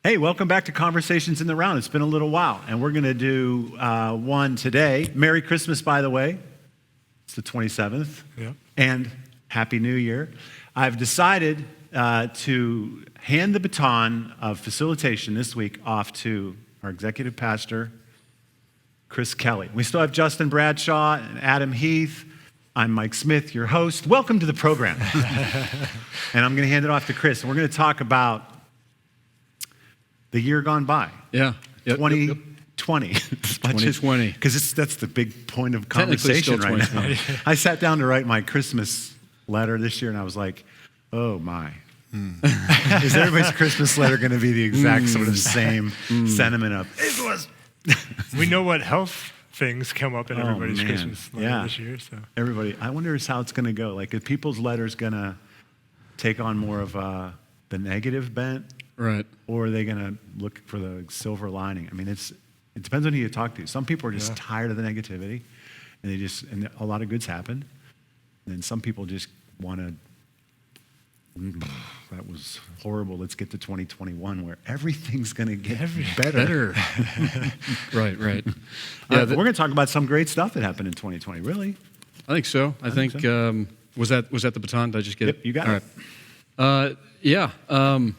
Hey, welcome back to Conversations in the Round. It's been a little while, and we're going to do one today. Merry Christmas, by the way. It's the 27th. Yep. And Happy New Year. I've decided to hand the baton of facilitation this week off to our executive pastor, Chris Kelley. We still have Justin Bradshaw and Adam Heath. I'm Mike Smith, your host. Welcome to the program. And I'm going to hand it off to Chris, and we're going to talk about the year gone by. Yeah. 2020. 2020. Because that's the big point of conversation right now. I sat down to write my Christmas letter this year, and I was like, oh my. Is everybody's Christmas letter going to be the exact sort of same sentiment of, it was. We know what health things come up in everybody's Christmas letter this year. So everybody, I wonder is how it's going to go. Like, are people's letters going to take on more of the negative bent? Right. Or are they going to look for the silver lining? I mean, it depends on who you talk to. Some people are just tired of the negativity, and a lot of good's happened. And then some people just want to, that was horrible. Let's get to 2021 where everything's going to get better. Right. Yeah, we're going to talk about some great stuff that happened in 2020. Really? I think so. I think so. Was that the baton? Did I just get it? You got it. All right.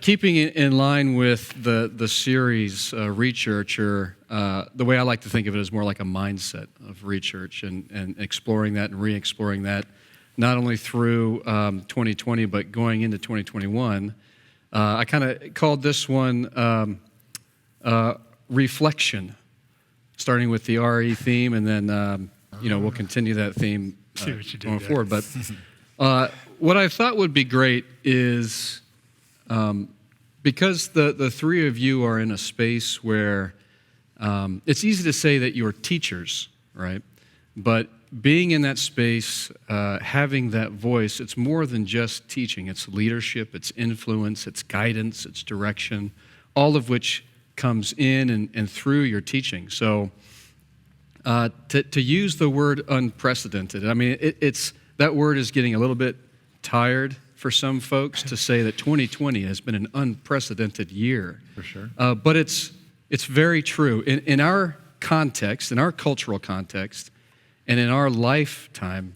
Keeping in line with the series Rechurcher, the way I like to think of it is more like a mindset of Rechurch and exploring that and re-exploring that, not only through 2020 but going into 2021. I kind of called this one reflection, starting with the RE theme, and then we'll continue that theme going forward. But what I thought would be great is, because the three of you are in a space where it's easy to say that you're teachers, right? But being in that space, having that voice, it's more than just teaching. It's leadership, it's influence, it's guidance, it's direction, all of which comes in and through your teaching. So to use the word unprecedented, I mean, that word is getting a little bit tired for some folks to say that 2020 has been an unprecedented year. For sure. But it's very true. In our context, in our cultural context, and in our lifetime,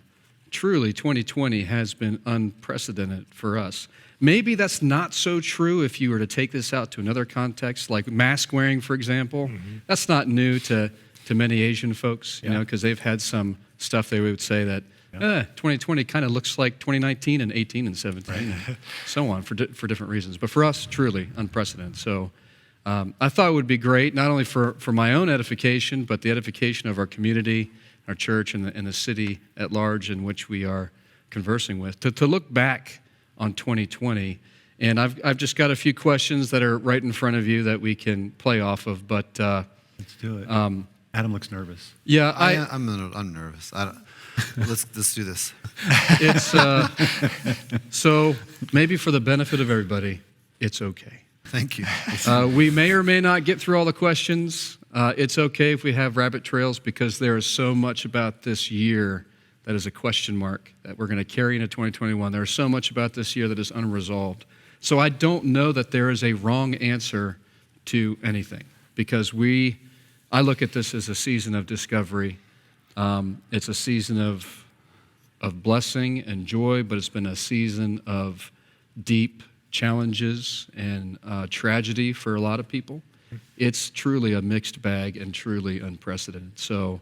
truly 2020 has been unprecedented for us. Maybe that's not so true if you were to take this out to another context, like mask wearing, for example. Mm-hmm. That's not new to many Asian folks, because they've had some stuff they would say that 2020 kind of looks like 2019 and 18 and 17 and so on for different reasons. But for us, truly unprecedented. So I thought it would be great, not only for my own edification, but the edification of our community, our church, and the city at large in which we are conversing with, to look back on 2020. And I've just got a few questions that are right in front of you that we can play off of. But let's do it. Adam looks nervous. Yeah, I'm nervous. Let's do this. It's so maybe for the benefit of everybody, it's okay. Thank you. We may or may not get through all the questions. It's okay if we have rabbit trails, because there is so much about this year that is a question mark that we're going to carry into 2021. There's so much about this year that is unresolved. So I don't know that there is a wrong answer to anything, because I look at this as a season of discovery. It's a season of blessing and joy, but it's been a season of deep challenges and tragedy for a lot of people. It's truly a mixed bag and truly unprecedented. So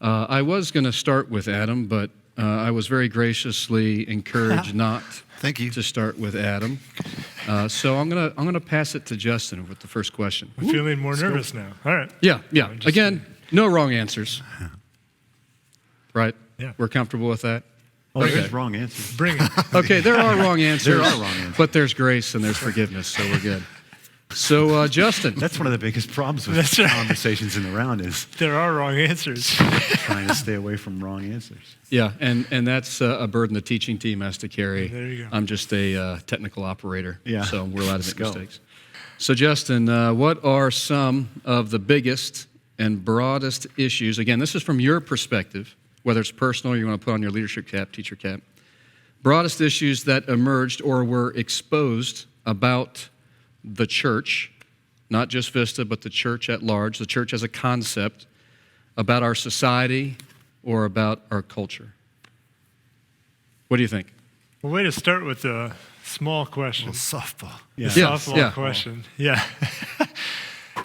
I was going to start with Adam, but I was very graciously encouraged not Thank you. to start with Adam. So I'm gonna pass it to Justin with the first question. I'm feeling more nervous now. All right. Yeah. Again, no wrong answers. Right? Yeah. We're comfortable with that? Oh, there's wrong answers. Bring it. Okay, there are wrong answers. There are wrong answers. But there's grace and there's forgiveness, so we're good. So, Justin. That's one of the biggest problems with conversations in the round is there are wrong answers. trying to stay away from wrong answers. Yeah, and that's a burden the teaching team has to carry. There you go. I'm just a technical operator, so we're allowed to make mistakes. So, Justin, what are some of the biggest and broadest issues? Again, this is from your perspective, whether it's personal or you want to put on your leadership cap, teacher cap. Broadest issues that emerged or were exposed about the church, not just Vista, but the church at large, the church as a concept, about our society or about our culture? What do you think? Well, way to start with a small question. Well, softball. The Yes, softball yeah. question. Yeah.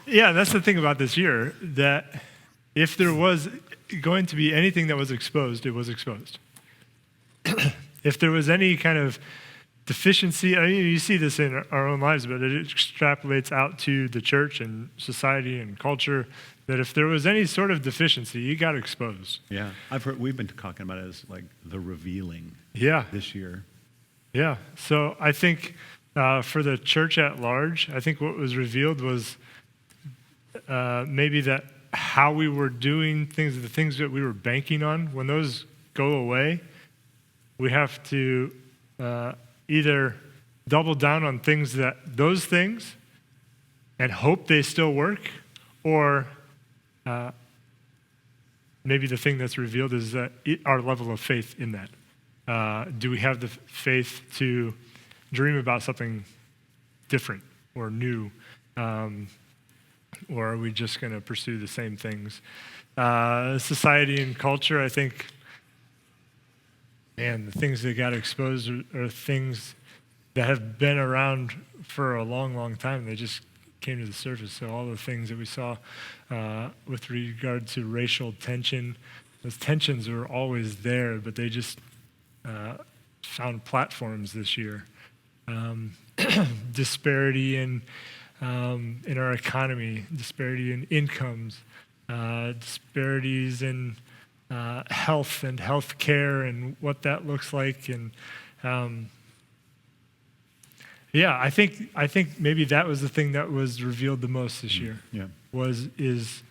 Yeah, that's the thing about this year, that if there was going to be anything that was exposed, it was exposed. If there was any kind of deficiency, I mean, you see this in our own lives, but it extrapolates out to the church and society and culture, that if there was any sort of deficiency, it got exposed. Yeah. We've been talking about it as like the revealing Yeah. this year. Yeah. So I think for the church at large, I think what was revealed was maybe that how we were doing things, the things that we were banking on, when those go away, we have to either double down on those things and hope they still work, or maybe the thing that's revealed is that our level of faith in that. Do we have the faith to dream about something different or new? Or are we just going to pursue the same things? Society and culture, I think, man, the things that got exposed are things that have been around for a long, long time. They just came to the surface. So all the things that we saw with regard to racial tension, those tensions were always there, but they just found platforms this year. Disparity in our economy, disparity in incomes, disparities in health and health care and what that looks like. And I think maybe that was the thing that was revealed the most this year. Yeah. is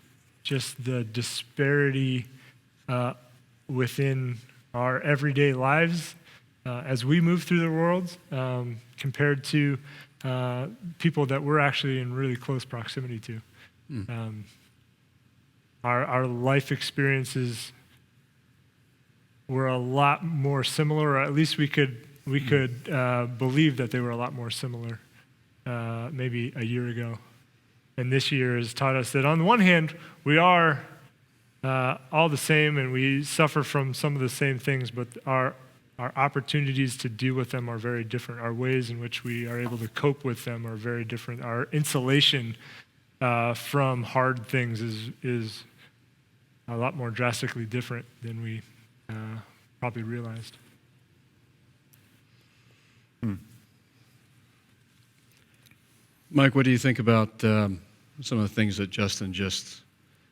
just the disparity within our everyday lives as we move through the world compared to people that we're actually in really close proximity to. Our life experiences were a lot more similar, or at least we could believe that they were a lot more similar maybe a year ago. And this year has taught us that on the one hand, we are all the same and we suffer from some of the same things, but our opportunities to deal with them are very different. Our ways in which we are able to cope with them are very different. Our insulation from hard things is a lot more drastically different than we probably realized. Mike, what do you think about some of the things that Justin just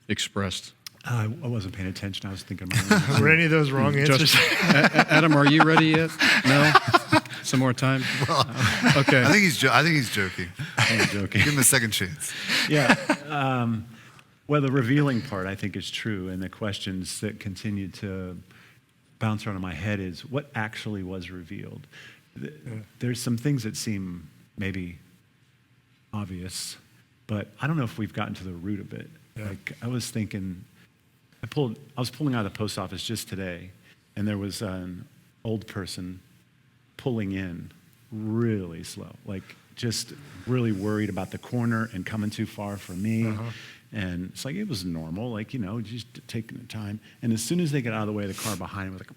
expressed? I wasn't paying attention. I was thinking about my Were any of those wrong answers? Adam, are you ready yet? No? Some more time? Well, Okay. I think he's joking. I'm joking. Give him a second chance. Yeah. Well, the revealing part, I think, is true. And the questions that continue to bounce around in my head is what actually was revealed? There's some things that seem maybe obvious, but I don't know if we've gotten to the root of it. Yeah. Like, I was thinking, I was pulling out of the post office just today, and there was an old person pulling in really slow, like just really worried about the corner and coming too far for me. Uh-huh. And it's like, it was normal, like, just taking the time. And as soon as they get out of the way, the car behind him was like,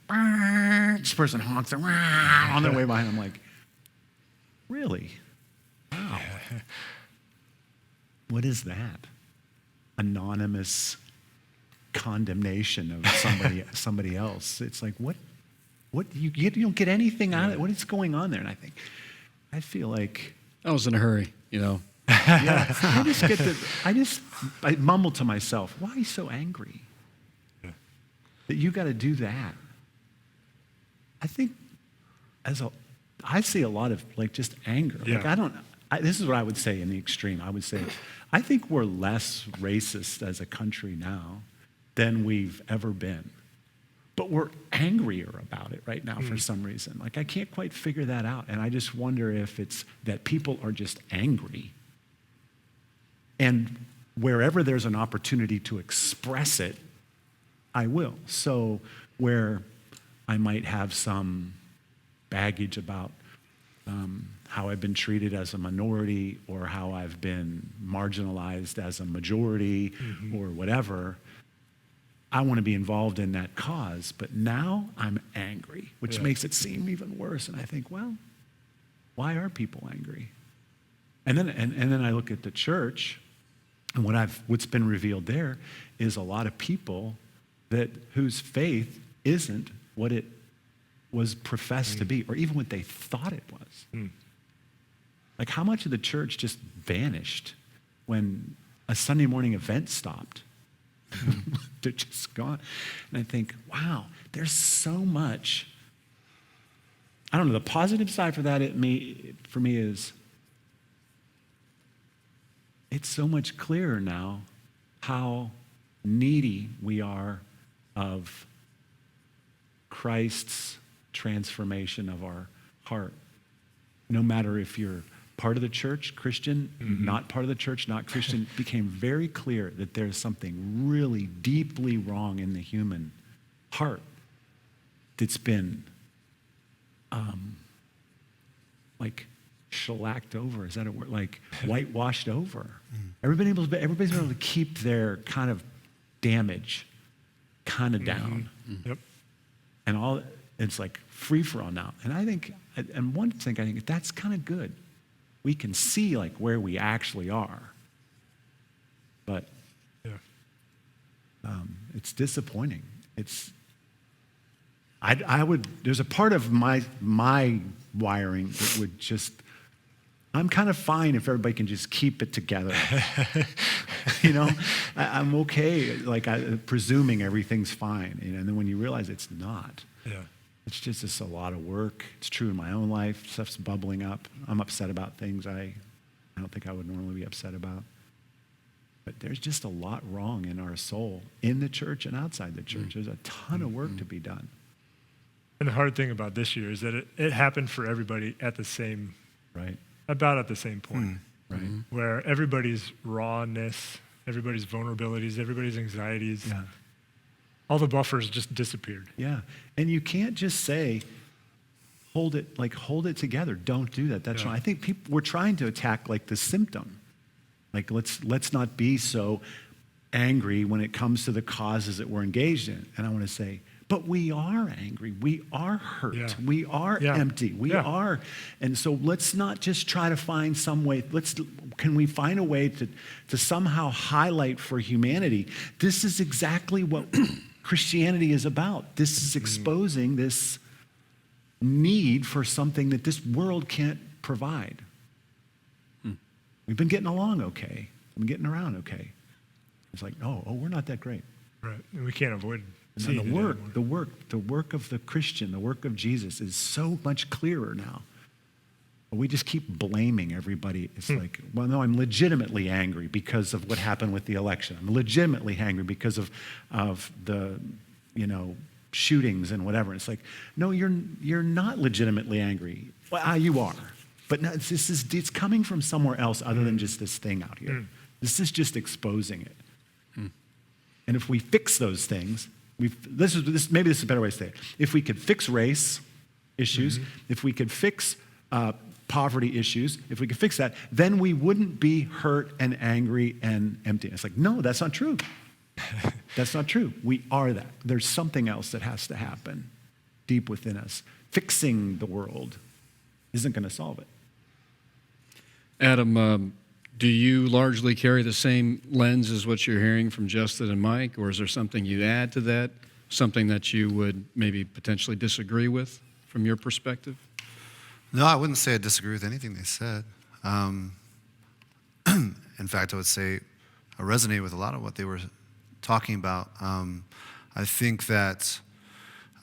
this person honks on their way behind. I'm like, really? Wow. What is that? Anonymous condemnation of somebody else. It's like, what you don't get anything out of it. What is going on there? And I feel like I was in a hurry, yeah, I mumble to myself, why are you so angry? Yeah. That you got to do that. I think I see a lot of like just anger. Yeah. Like this is what I would say in the extreme. I would say, I think we're less racist as a country now than we've ever been. But we're angrier about it right now for some reason. Like, I can't quite figure that out. And I just wonder if it's that people are just angry. And wherever there's an opportunity to express it, I will. So where I might have some baggage about how I've been treated as a minority or how I've been marginalized as a majority or whatever. I want to be involved in that cause, but now I'm angry, which makes it seem even worse. And I think, well, why are people angry? And then I look at the church, and what's been revealed there is a lot of people whose faith isn't what it was professed to be, or even what they thought it was. Like, how much of the church just vanished when a Sunday morning event stopped? They're just gone. And I think, wow, there's so much. I don't know, the positive side for that for me is it's so much clearer now how needy we are of Christ's transformation of our heart. No matter if you're part of the church, Christian, not part of the church, not Christian, it became very clear that there's something really deeply wrong in the human heart that's been like shellacked over. Is that a word? Like whitewashed over. Everybody's been able to keep their kind of damage kind of down. Yep. And it's like free for all now. And I think that's kind of good. We can see like where we actually are. But it's disappointing. There's a part of my wiring that would just, I'm kind of fine if everybody can just keep it together. I'm okay, presuming everything's fine. And then when you realize it's not. Yeah. It's just a lot of work. It's true in my own life. Stuff's bubbling up. I'm upset about things I don't think I would normally be upset about. But there's just a lot wrong in our soul, in the church and outside the church. There's a ton of work to be done. And the hard thing about this year is that it happened for everybody at the same, about at the same point. Right. Where everybody's rawness, everybody's vulnerabilities, everybody's anxieties, all the buffers just disappeared. Yeah. And you can't just say, hold it together. Don't do that. That's wrong. I think we're trying to attack the symptom. Like, let's not be so angry when it comes to the causes that we're engaged in. And I want to say, but we are angry. We are hurt. Yeah. We are empty. We are. And so let's not just try to find some way. Can we find a way to somehow highlight for humanity, this is exactly what Christianity is about. This is exposing this need for something that this world can't provide. We've been getting along okay. We've been getting around okay. It's like, oh, we're not that great. Right. And we can't avoid And the work of the Christian, the work of Jesus is so much clearer now. But we just keep blaming everybody. It's like, well, no, I'm legitimately angry because of what happened with the election. I'm legitimately angry because of the, shootings and whatever. It's like, no, you're not legitimately angry. Well, you are. But no, it's coming from somewhere else other than just this thing out here. This is just exposing it. And if we fix those things, maybe this is a better way to say it. If we could fix race issues, if we could fix poverty issues, if we could fix that, then we wouldn't be hurt and angry and empty. It's like, no, that's not true. That's not true. We are that. There's something else that has to happen deep within us. Fixing the world isn't going to solve it. Adam, do you largely carry the same lens as what you're hearing from Justin and Mike, or is there something you'd add to that, something that you would maybe potentially disagree with from your perspective? No, I wouldn't say I disagree with anything they said. In fact, I would say I resonate with a lot of what they were talking about. I think that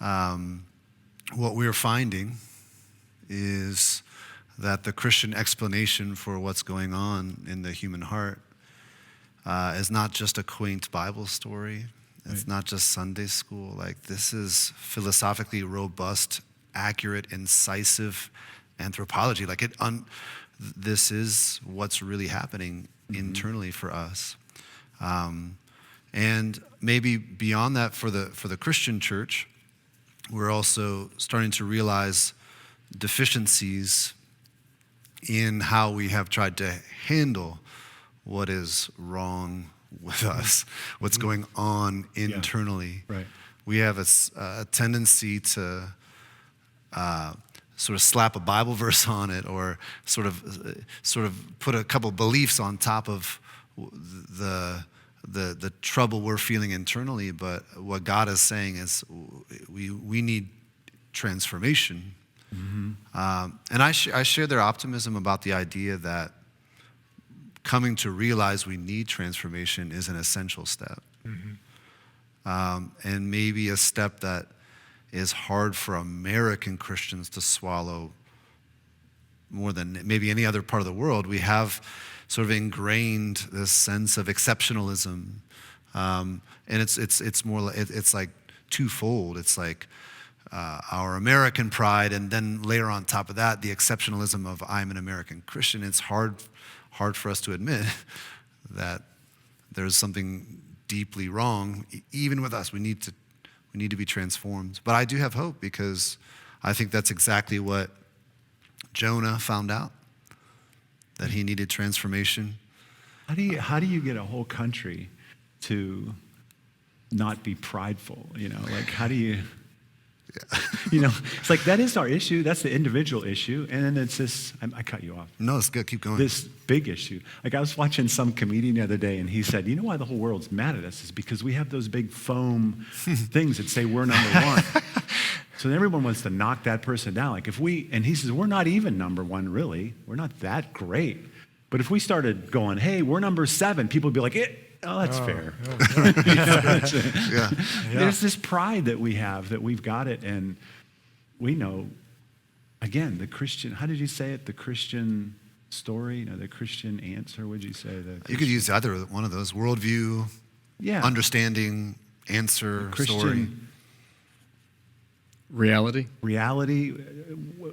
what we're finding is that the Christian explanation for what's going on in the human heart is not just a quaint Bible story. It's not just Sunday school. This is philosophically robust, accurate, incisive anthropology. This is what's really happening internally for us. And maybe beyond that, for the Christian church, we're also starting to realize deficiencies in how we have tried to handle what is wrong with us, what's going on internally. Right. We have a tendency to sort of slap a Bible verse on it, or sort of put a couple beliefs on top of the trouble we're feeling internally. But what God is saying is we need transformation. And I share their optimism about the idea that coming to realize we need transformation is an essential step. And maybe a step that is hard for American Christians to swallow more than maybe any other part of the world. We have sort of ingrained this sense of exceptionalism, and it's more it's like twofold. It's like our American pride, and then layer on top of that the exceptionalism of I'm an American Christian. It's hard for us to admit that there's something deeply wrong, even with us. We need to be transformed. But I do have hope, because I think that's exactly what Jonah found out, that he needed transformation. How do you get a whole country to not be prideful? Like, how do you? It's like, that is our issue. That's the individual issue. And then it's this, I cut you off. No, it's good. Keep going. This big issue. Like, I was watching some comedian the other day, and he said, you know why the whole world's mad at us is because we have those big foam things that say we're number one. So then everyone wants to knock that person down. Like, and he says, we're not even number one, really. We're not that great. But if we started going, hey, we're number 7, people would be like, that's fair. Yeah. There's this pride that we have, that we've got it, and we know, again, the Christian, how did you say it? The Christian story, the Christian answer, would you say? You could use either one of those: worldview, understanding, answer, Christian story. Reality,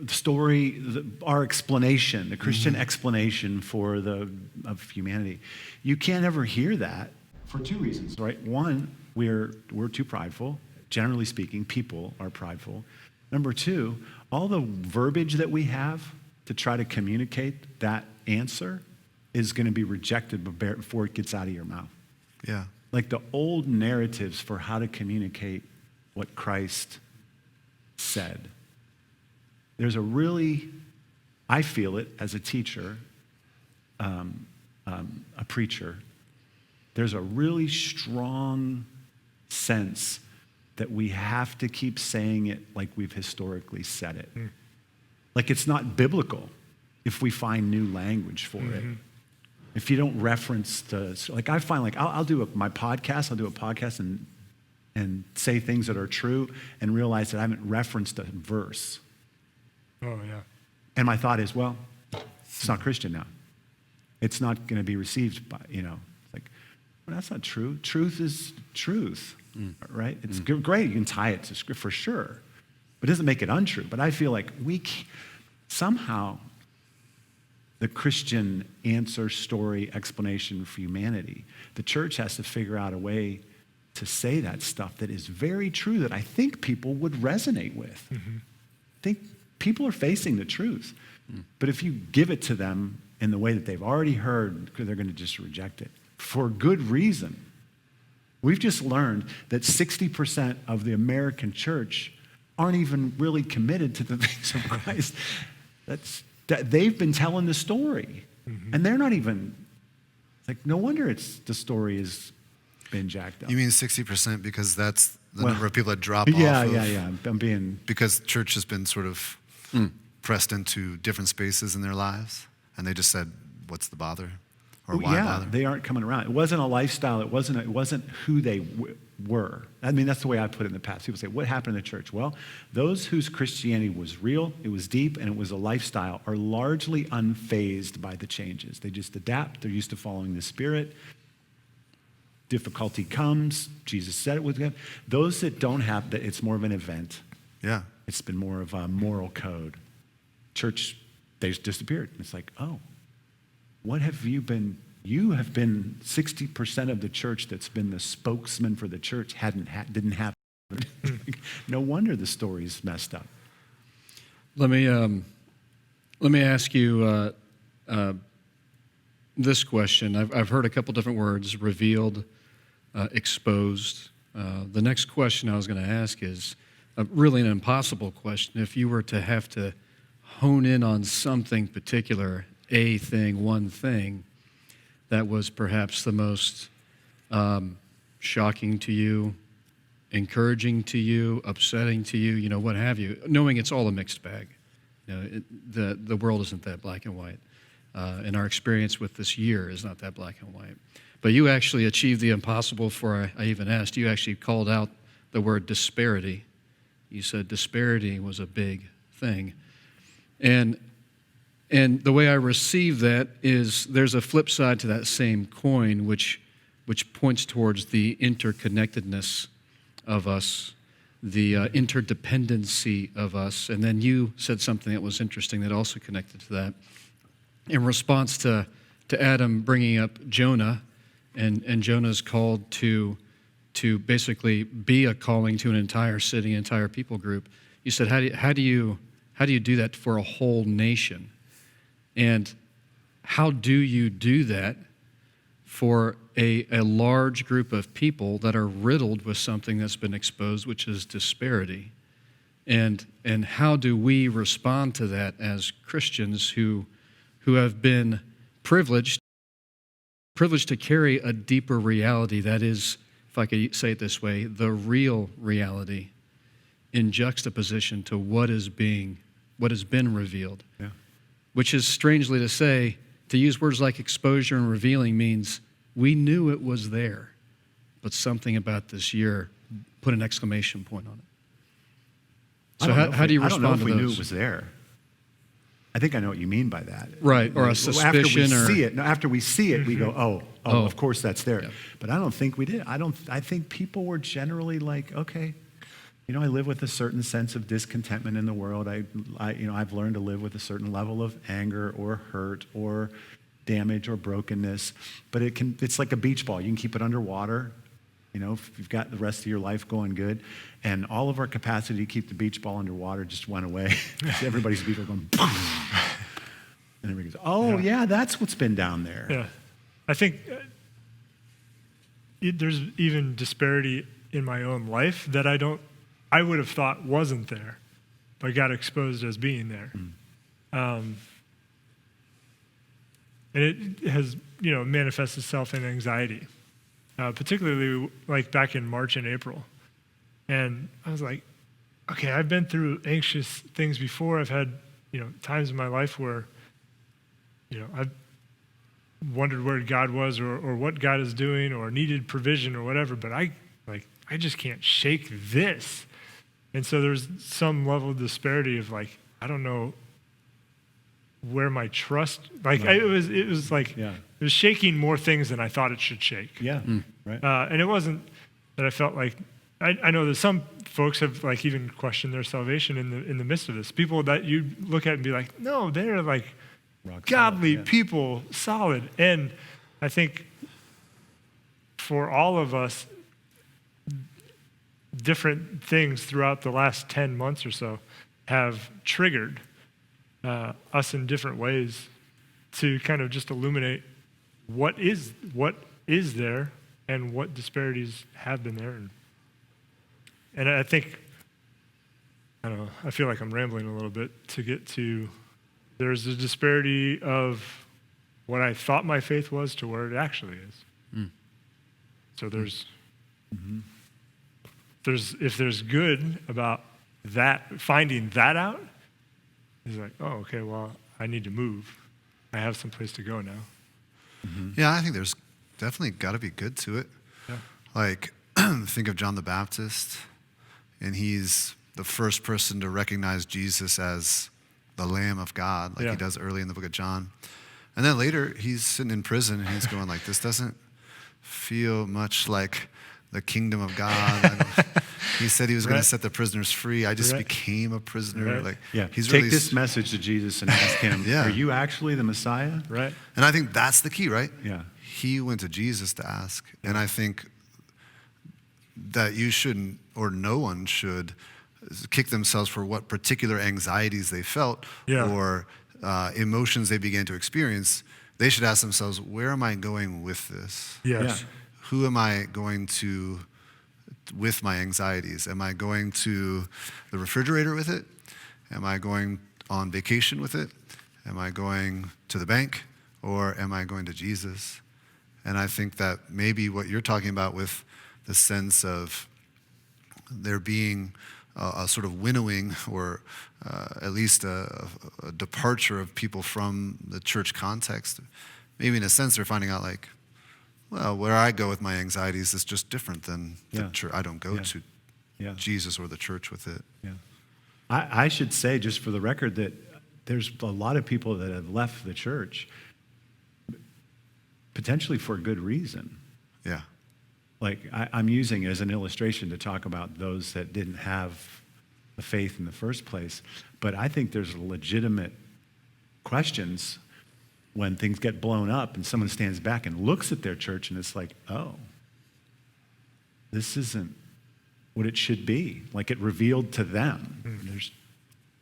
story, our explanation, the Christian explanation of humanity. You can't ever hear that for 2 reasons, right? One, we're too prideful. Generally speaking, people are prideful. Number 2, all the verbiage that we have to try to communicate that answer is going to be rejected before it gets out of your mouth. Yeah. Like the old narratives for how to communicate what Christ said. There's I feel it as a teacher, a preacher, there's a really strong sense that we have to keep saying it like we've historically said it. Like, it's not biblical if we find new language for it. If you don't reference I find, like, I'll do my podcast, I'll do a podcast and say things that are true and realize that I haven't referenced a verse. Oh, yeah. And my thought is, well, it's not Christian now. It's not going to be received by, like, well, that's not true. Truth is truth, right? It's great. You can tie it to script for sure, but it doesn't make it untrue. But I feel like somehow the Christian answer, story, explanation for humanity, the church has to figure out a way to say that stuff that is very true, that I think people would resonate with. I think people are facing the truth. But if you give it to them in the way that they've already heard, they're going to just reject it for good reason. We've just learned that 60% of the American church aren't even really committed to the things of Christ. They've been telling the story. And they're not even, like, no wonder the story is been jacked up. You mean 60% because that's the number of people that drop off? Yeah. I'm being... Because church has been sort of pressed into different spaces in their lives, and they just said, what's the bother? Or why bother? They aren't coming around. It wasn't a lifestyle. It wasn't who they were. I mean, that's the way I put it in the past. People say, what happened in the church? Well, those whose Christianity was real, it was deep, and it was a lifestyle are largely unfazed by the changes. They just adapt. They're used to following the Spirit. Difficulty comes. Jesus said it with them. Those that don't have that, it's more of an event. Yeah. It's been more of a moral code. Church, they just disappeared. It's like, oh, what have you been? You have been 60% of the church that's been the spokesman for the church didn't have. No wonder the story's messed up. Let me Let me ask you this question. I've heard a couple different words: revealed, exposed. The next question I was going to ask is really an impossible question. If you were to have to hone in on something particular, a thing, one thing, that was perhaps the most shocking to you, encouraging to you, upsetting to you, what have you, knowing it's all a mixed bag. The world isn't that black and white. And our experience with this year is not that black and white. But you actually achieved the impossible before I even asked. You actually called out the word disparity. You said disparity was a big thing. And the way I receive that is there's a flip side to that same coin, which points towards the interconnectedness of us, the interdependency of us. And then you said something that was interesting that also connected to that. In response to Adam bringing up Jonah, and Jonah's called to basically be a calling to an entire city, entire people group, you said, how do you do that for a whole nation? And how do you do that for a large group of people that are riddled with something that's been exposed, which is disparity? And how do we respond to that as Christians who have been privileged to carry a deeper reality that is, if I could say it this way, the real reality in juxtaposition to what has been revealed? Yeah. Which is, strangely to say, to use words like exposure and revealing means we knew it was there, but something about this year put an exclamation point on it. So how do you respond to those? I don't know if we knew it was there. I think I know what you mean by that. Right, or a suspicion. After we see it, we go, oh, of course that's there. Yeah. But I don't think we did. I think people were generally like, okay, I live with a certain sense of discontentment in the world. I've learned to live with a certain level of anger or hurt or damage or brokenness. But it's like a beach ball. You can keep it underwater, if you've got the rest of your life going good. And all of our capacity to keep the beach ball underwater just went away. Everybody's beach ball going, boom. And everybody goes, yeah, that's what's been down there. Yeah. I think there's even disparity in my own life that I would have thought wasn't there, but got exposed as being there. And it has, manifests itself in anxiety, particularly like back in March and April. And I was like, okay, I've been through anxious things before. I've had, times in my life where, I've wondered where God was or what God is doing or needed provision or whatever, but I just can't shake this. And so there's some level of disparity of like, I don't know where my trust, it was shaking more things than I thought it should shake. Yeah, right. And it wasn't that I felt like, I know that some folks have like even questioned their salvation in the midst of this. People that you look at and be like, no, they're like godly people, solid. And I think for all of us, different things throughout the last 10 months or so have triggered us in different ways to kind of just illuminate what is there and what disparities have been there. And I think, I don't know, I feel like I'm rambling a little bit to get to, there's a disparity of what I thought my faith was to where it actually is. So if there's good about that, finding that out, it's like, oh, okay, well, I need to move. I have some place to go now. Yeah, I think there's definitely got to be good to it. Yeah. Like, think of John the Baptist, and he's the first person to recognize Jesus as the Lamb of God, like he does early in the book of John. And then later, he's sitting in prison, and he's going like, this doesn't feel much like the kingdom of God. He said he was going to set the prisoners free. I just became a prisoner. Like, he's Take really this message to Jesus and ask him, are you actually the Messiah? Right. And I think that's the key, right? Yeah. He went to Jesus to ask. And I think that you shouldn't, or no one should, kick themselves for what particular anxieties they felt or emotions they began to experience, they should ask themselves, where am I going with this? Yes. Yeah. Who am I going to with my anxieties? Am I going to the refrigerator with it? Am I going on vacation with it? Am I going to the bank? Or am I going to Jesus? And I think that maybe what you're talking about with the sense of there being a sort of winnowing or at least a departure of people from the church context, maybe in a sense they're finding out like, well, where I go with my anxieties is just different than the Yeah. church. I don't go Yeah. to Yeah. Jesus or the church with it. Yeah. I should say, just for the record, that there's a lot of people that have left the church potentially for good reason. Yeah. Like, I'm using it as an illustration to talk about those that didn't have the faith in the first place. But I think there's legitimate questions when things get blown up and someone stands back and looks at their church and it's like, oh, this isn't what it should be. Like, it revealed to them. There's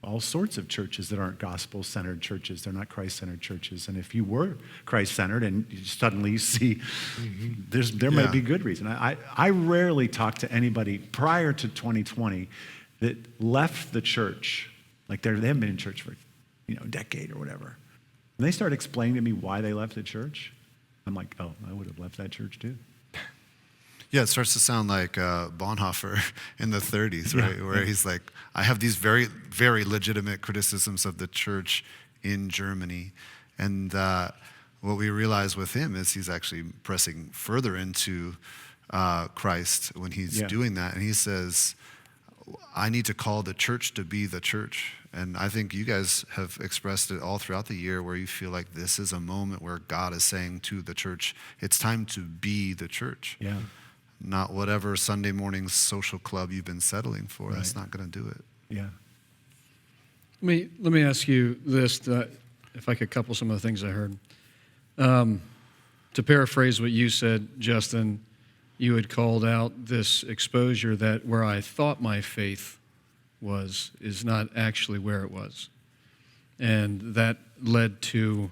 all sorts of churches that aren't gospel-centered churches. They're not Christ-centered churches. And if you were Christ-centered and suddenly you see there might be good reason. I rarely talk to anybody prior to 2020 that left the church, like they haven't been in church for a decade or whatever. And they start explaining to me why they left the church. I'm like, oh, I would have left that church too. Yeah, it starts to sound like Bonhoeffer in the 30s, right? Where he's like, I have these very, very legitimate criticisms of the church in Germany. And what we realize with him is he's actually pressing further into Christ when he's doing that. And he says, I need to call the church to be the church. And I think you guys have expressed it all throughout the year where you feel like this is a moment where God is saying to the church, it's time to be the church. Yeah. Not whatever Sunday morning social club you've been settling for. Right. That's not going to do it. Yeah. Let me ask you this, if I could couple some of the things I heard. To paraphrase what you said, Justin, you had called out this exposure that where I thought my faith was is not actually where it was. And that led to,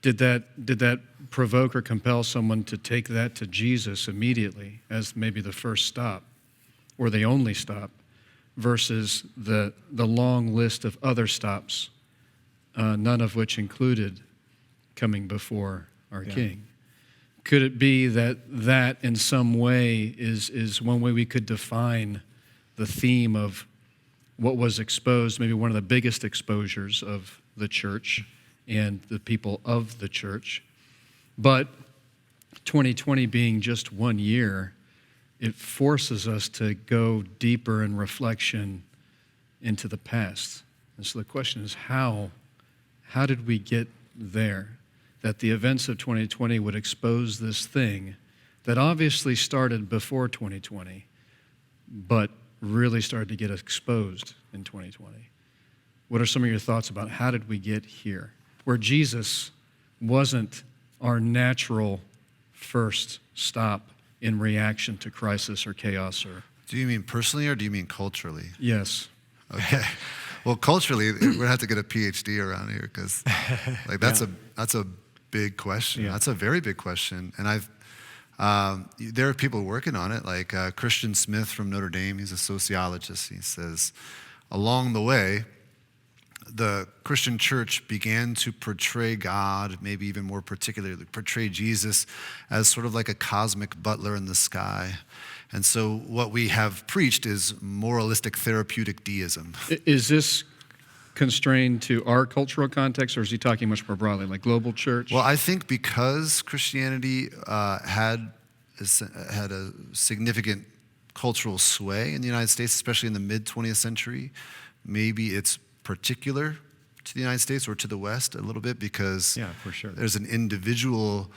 did that provoke or compel someone to take that to Jesus immediately as maybe the first stop or the only stop versus the long list of other stops, none of which included coming before our King? Could it be that in some way is one way we could define the theme of what was exposed, maybe one of the biggest exposures of the church and the people of the church? But 2020 being just 1 year, it forces us to go deeper in reflection into the past. And so the question is, how did we get there? That the events of 2020 would expose this thing that obviously started before 2020, but really started to get exposed in 2020. What are some of your thoughts about how did we get here? Where Jesus wasn't our natural first stop in reaction to crisis or chaos or... Do you mean personally or do you mean culturally? Yes. Okay. Well, culturally, we're going to have to get a PhD around here because like, that's a big question. Yeah. That's a very big question. And there are people working on it, like Christian Smith from Notre Dame. He's a sociologist. He says, along the way, the Christian church began to portray God, maybe even more particularly portray Jesus as sort of like a cosmic butler in the sky. And so what we have preached is moralistic therapeutic deism. Is this constrained to our cultural context, or is he talking much more broadly, like global church? Well, I think because Christianity had a significant cultural sway in the United States, especially in the mid-20th century, maybe it's particular to the United States or to the West a little bit because for sure. There's an individual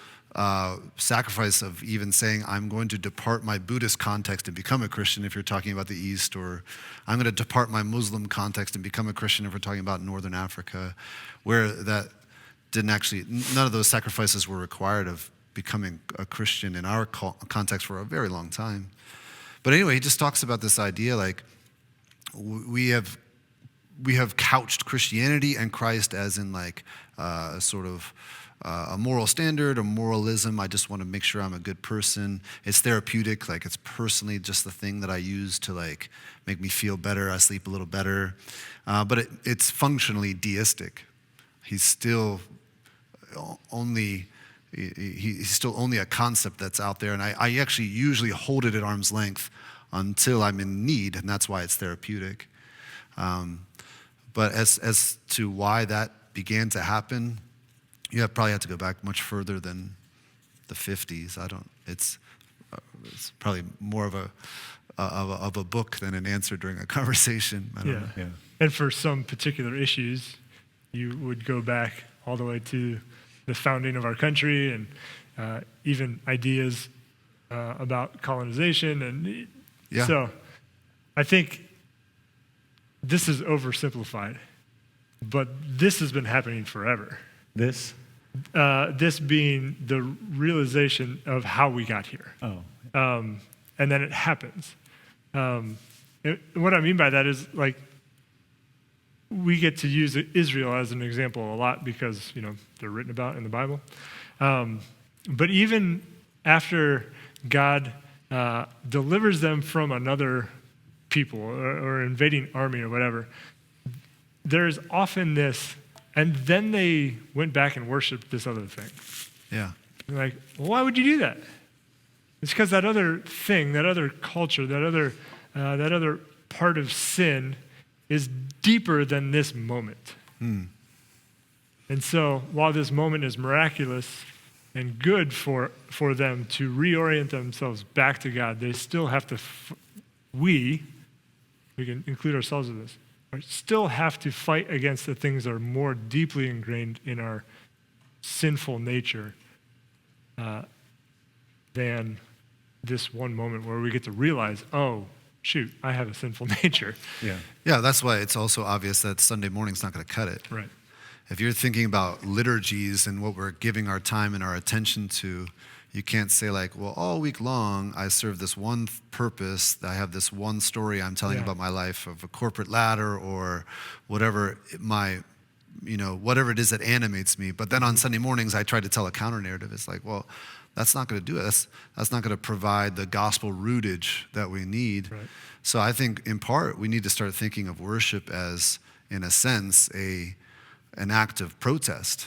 sacrifice of even saying, I'm going to depart my Buddhist context and become a Christian if you're talking about the East, or I'm going to depart my Muslim context and become a Christian if we're talking about Northern Africa, where that didn't actually, none of those sacrifices were required of becoming a Christian in our context for a very long time. But anyway, he just talks about this idea like we have we have couched Christianity and Christ as in like a sort of a moral standard, a moralism. I just want to make sure I'm a good person. It's therapeutic, like it's personally just the thing that I use to like make me feel better. I sleep a little better. But it's functionally deistic. He's still only a concept that's out there. And I actually usually hold it at arm's length until I'm in need, and that's why it's therapeutic. But as to why that began to happen, you probably have to go back much further than the 50s. It's probably more of a book than an answer during a conversation. I don't know. Yeah. And for some particular issues, you would go back all the way to the founding of our country and even ideas about colonization. And so I think this is oversimplified, but this has been happening forever. This? This being the realization of how we got here. Oh. And then it happens. What I mean by that is, like, we get to use Israel as an example a lot because, they're written about in the Bible. But even after God delivers them from another people or invading army or whatever, there's often this, and then they went back and worshiped this other thing. Yeah. You're like, well, why would you do that? It's because that other thing, that other culture, that other part of sin is deeper than this moment. And so while this moment is miraculous and good for them to reorient themselves back to God, they still have to, we can include ourselves in this, still have to fight against the things that are more deeply ingrained in our sinful nature than this one moment where we get to realize, oh, shoot, I have a sinful nature. Yeah, that's why it's also obvious that Sunday morning's not going to cut it. Right. If you're thinking about liturgies and what we're giving our time and our attention to, you can't say like, well, all week long I serve this one purpose. I have this one story I'm telling about my life of a corporate ladder or whatever whatever it is that animates me. But then on Sunday mornings I try to tell a counter narrative. It's like, well, that's not going to do it. That's not going to provide the gospel rootage that we need. Right. So I think in part we need to start thinking of worship as, in a sense, an act of protest.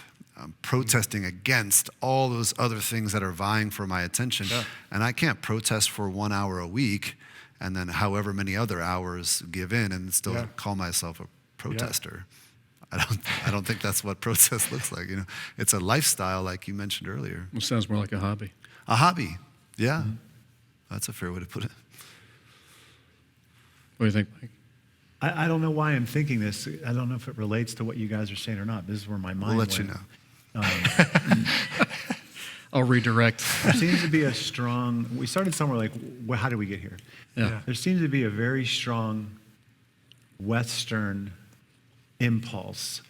Protesting against all those other things that are vying for my attention. Yeah. And I can't protest for 1 hour a week and then however many other hours give in and still call myself a protester. Yeah. I don't think that's what protest looks like. It's a lifestyle, like you mentioned earlier. It sounds more like a hobby. A hobby, yeah. Mm-hmm. That's a fair way to put it. What do you think, Mike? I don't know why I'm thinking this. I don't know if it relates to what you guys are saying or not. This is where my mind went. We'll let you know. I'll redirect. There seems to be a strong, we started somewhere like, well, how did we get here? Yeah. There seems to be a very strong Western impulse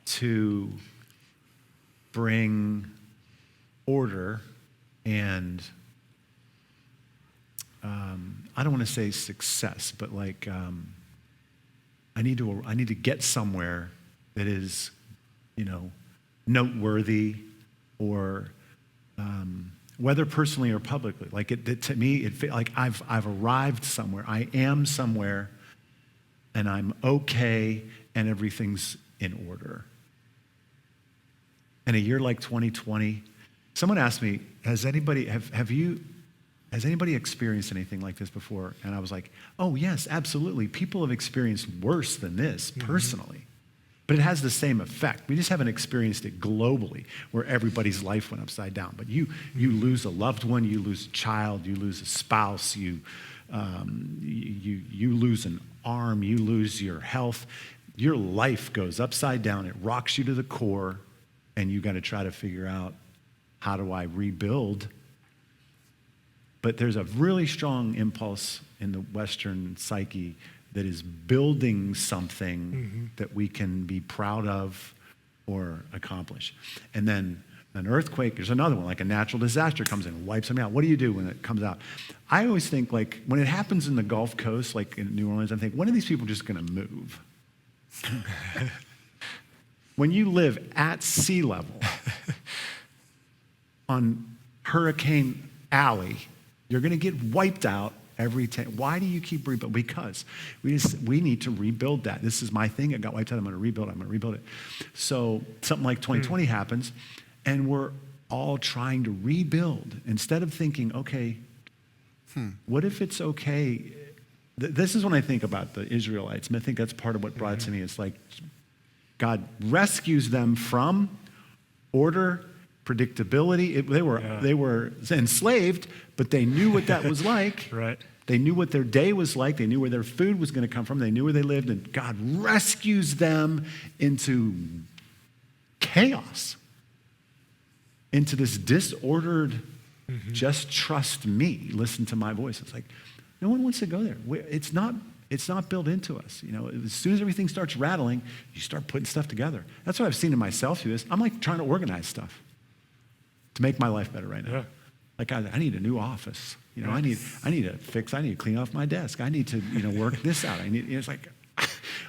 to bring order and, I don't want to say success, but like, I need to get somewhere that is, noteworthy, or whether personally or publicly. Like to me, it feels like I've arrived somewhere. I am somewhere, and I'm okay, and everything's in order. In a year like 2020, someone asked me, "Has anybody experienced anything like this before?" And I was like, "Oh yes, absolutely. People have experienced worse than this personally." But it has the same effect. We just haven't experienced it globally, where everybody's life went upside down. But you lose a loved one, you lose a child, you lose a spouse, you lose an arm, you lose your health. Your life goes upside down. It rocks you to the core, and you got to try to figure out, how do I rebuild? But there's a really strong impulse in the Western psyche that is building something that we can be proud of or accomplish. And then an earthquake, there's another one, like a natural disaster comes in and wipes them out. What do you do when it comes out? I always think, like, when it happens in the Gulf Coast, like in New Orleans, I think, when are these people just going to move? When you live at sea level on Hurricane Alley, you're going to get wiped out every time. Why do you keep rebuilding? Because we need to rebuild that. This is my thing. It got wiped out. I'm going to rebuild it. I'm going to rebuild it. So something like 2020 happens, and we're all trying to rebuild instead of thinking, okay, what if it's okay? This is when I think about the Israelites, and I think that's part of what brought it to me. It's like God rescues them from order, predictability. They were enslaved, but they knew what that was like. Right. They knew what their day was like. They knew where their food was going to come from. They knew where they lived, and God rescues them into chaos, into this disordered, just trust me, listen to my voice. It's like, no one wants to go there. It's not built into us. You know, as soon as everything starts rattling, you start putting stuff together. That's what I've seen in myself through this. I'm like trying to organize stuff to make my life better right now. Yeah. Like I need a new office. You know, I need to clean off my desk. I need to, work this out. It's like,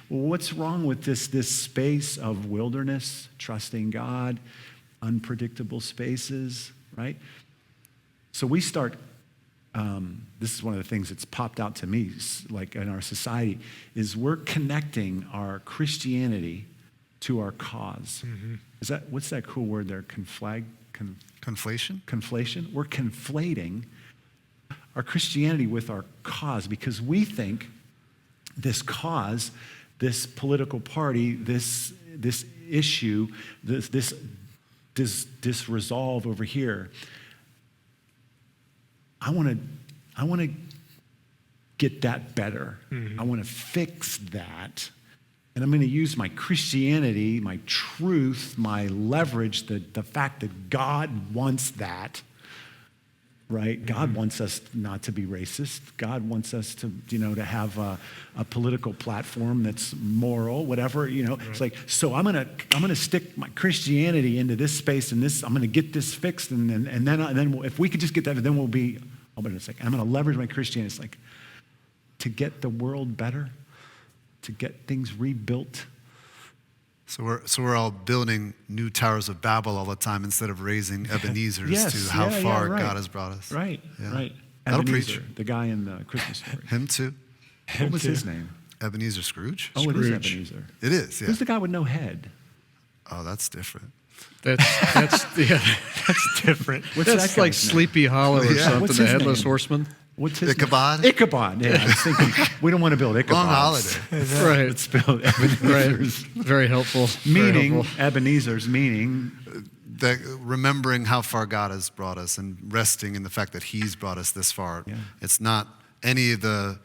well, what's wrong with this space of wilderness, trusting God, unpredictable spaces, right? So we start, this is one of the things that's popped out to me, like in our society, is we're connecting our Christianity to our cause. What's that cool word there? Conflation? Conflation. We're conflating our Christianity with our cause because we think this cause, this political party, this issue, this resolve over here, I want to get that better. I want to fix that. And I'm going to use my Christianity, my truth, my leverage, the fact that God wants that, right? God wants us not to be racist. God wants us to, to have a political platform that's moral, whatever, Right. It's like, so I'm going to stick my Christianity into this space and this, I'm going to get this fixed. And then if we could just get that, then we'll be, but it's like, I'm going to leverage my Christianity. It's like, to get the world better, to get things rebuilt. So we're all building new towers of Babel all the time instead of raising Ebenezer's Yes, to how far right. God has brought us. Right, Yeah. right. That'll Ebenezer, preach. the guy in the Christmas story. Him too. What was his name? Ebenezer Scrooge? Oh, it is Scrooge. Ebenezer. It is, yeah. Who's the guy with no head? Oh, that's different. That's Different. What's that's that like guy's name? Sleepy Hollow or Yeah. something, What's the his Headless name? Horseman. What's his Ichabod? name? Ichabod, yeah. I was thinking, we don't want to build Ichabod. Long holiday. Right. Let's build Right. Ebenezer's. Very helpful. Very Meaning, helpful. Ebenezer's meaning, That remembering how far God has brought us and resting in the fact that He's brought us this far. Yeah. It's not any of the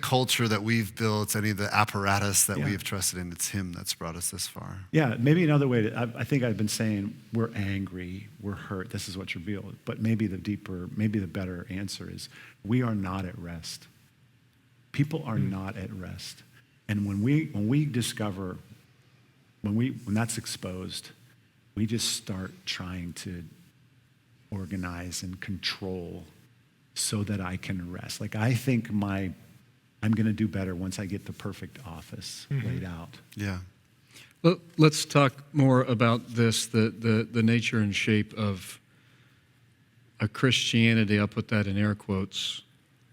culture that we've built, any of the apparatus that Yeah. we have trusted in. It's Him that's brought us this far. yeah, maybe another way I think I've been saying we're angry, we're hurt, this is what's revealed. But maybe the better answer is we are not at rest. People are not at rest. And when we discover, when that's exposed, we just start trying to organize and control so that I can rest. Like I think I'm going to do better once I get the perfect office laid out. Yeah. Let's talk more about this, the nature and shape of a Christianity, I'll put that in air quotes,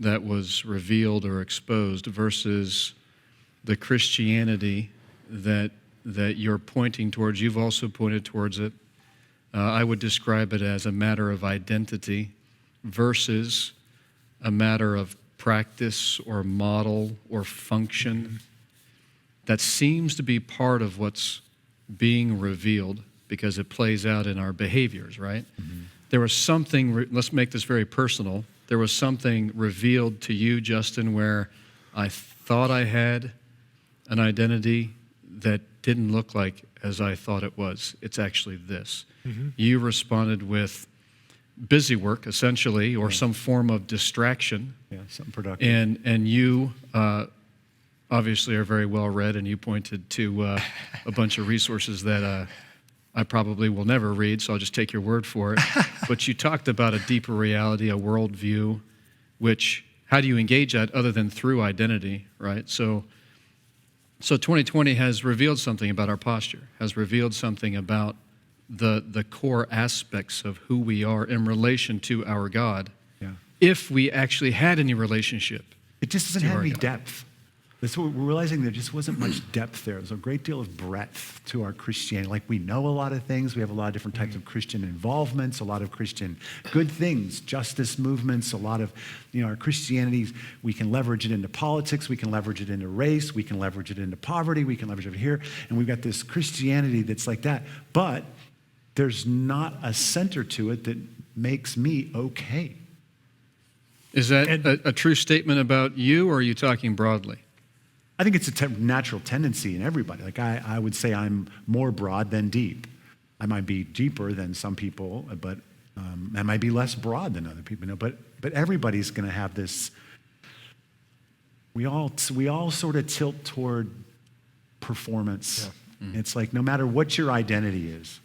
that was revealed or exposed versus the Christianity that you're pointing towards. You've also pointed towards it. I would describe it as a matter of identity versus a matter of practice or model or function that seems to be part of what's being revealed because it plays out in our behaviors, right? There was something, let's make this very personal, there was something revealed to you, Justin, where I thought I had an identity that didn't look like as I thought it was. It's actually this. You responded with busy work, essentially, or some form of distraction. Yeah, something productive. And you obviously are very well read, and you pointed to a bunch of resources that I probably will never read, so I'll just take your word for it. But you talked about a deeper reality, a worldview, which, how do you engage that other than through identity, right? So So 2020 has revealed something about our posture, has revealed something about the core aspects of who we are in relation to our God, Yeah. if we actually had any relationship. It just doesn't To have our any God. depth. That's what we're realizing. There just wasn't much depth there. There's a great deal of breadth to our Christianity. Like, we know a lot of things. We have a lot of different types of Christian involvements, a lot of Christian good things, justice movements, a lot of, our Christianity. We can leverage it into politics. We can leverage it into race. We can leverage it into poverty. We can leverage it here. And we've got this Christianity that's like that. But there's not a center to it that makes me okay. Is that a true statement about you, or are you talking broadly? I think it's a natural tendency in everybody. Like, I would say I'm more broad than deep. I might be deeper than some people, but I might be less broad than other people. But everybody's going to have this. We all sort of tilt toward performance. Yeah. Mm-hmm. It's like, no matter what your identity is,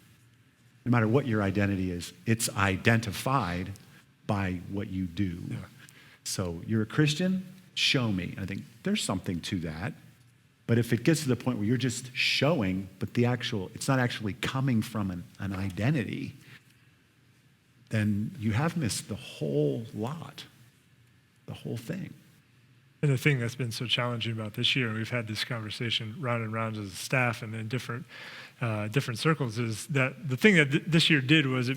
it's identified by what you do. Yeah. So you're a Christian, show me. I think there's something to that. But if it gets to the point where you're just showing, but it's not actually coming from an identity, then you have missed the whole lot, the whole thing. And the thing that's been so challenging about this year, we've had this conversation round and round as a staff and in different circles, is that the thing that this year did was it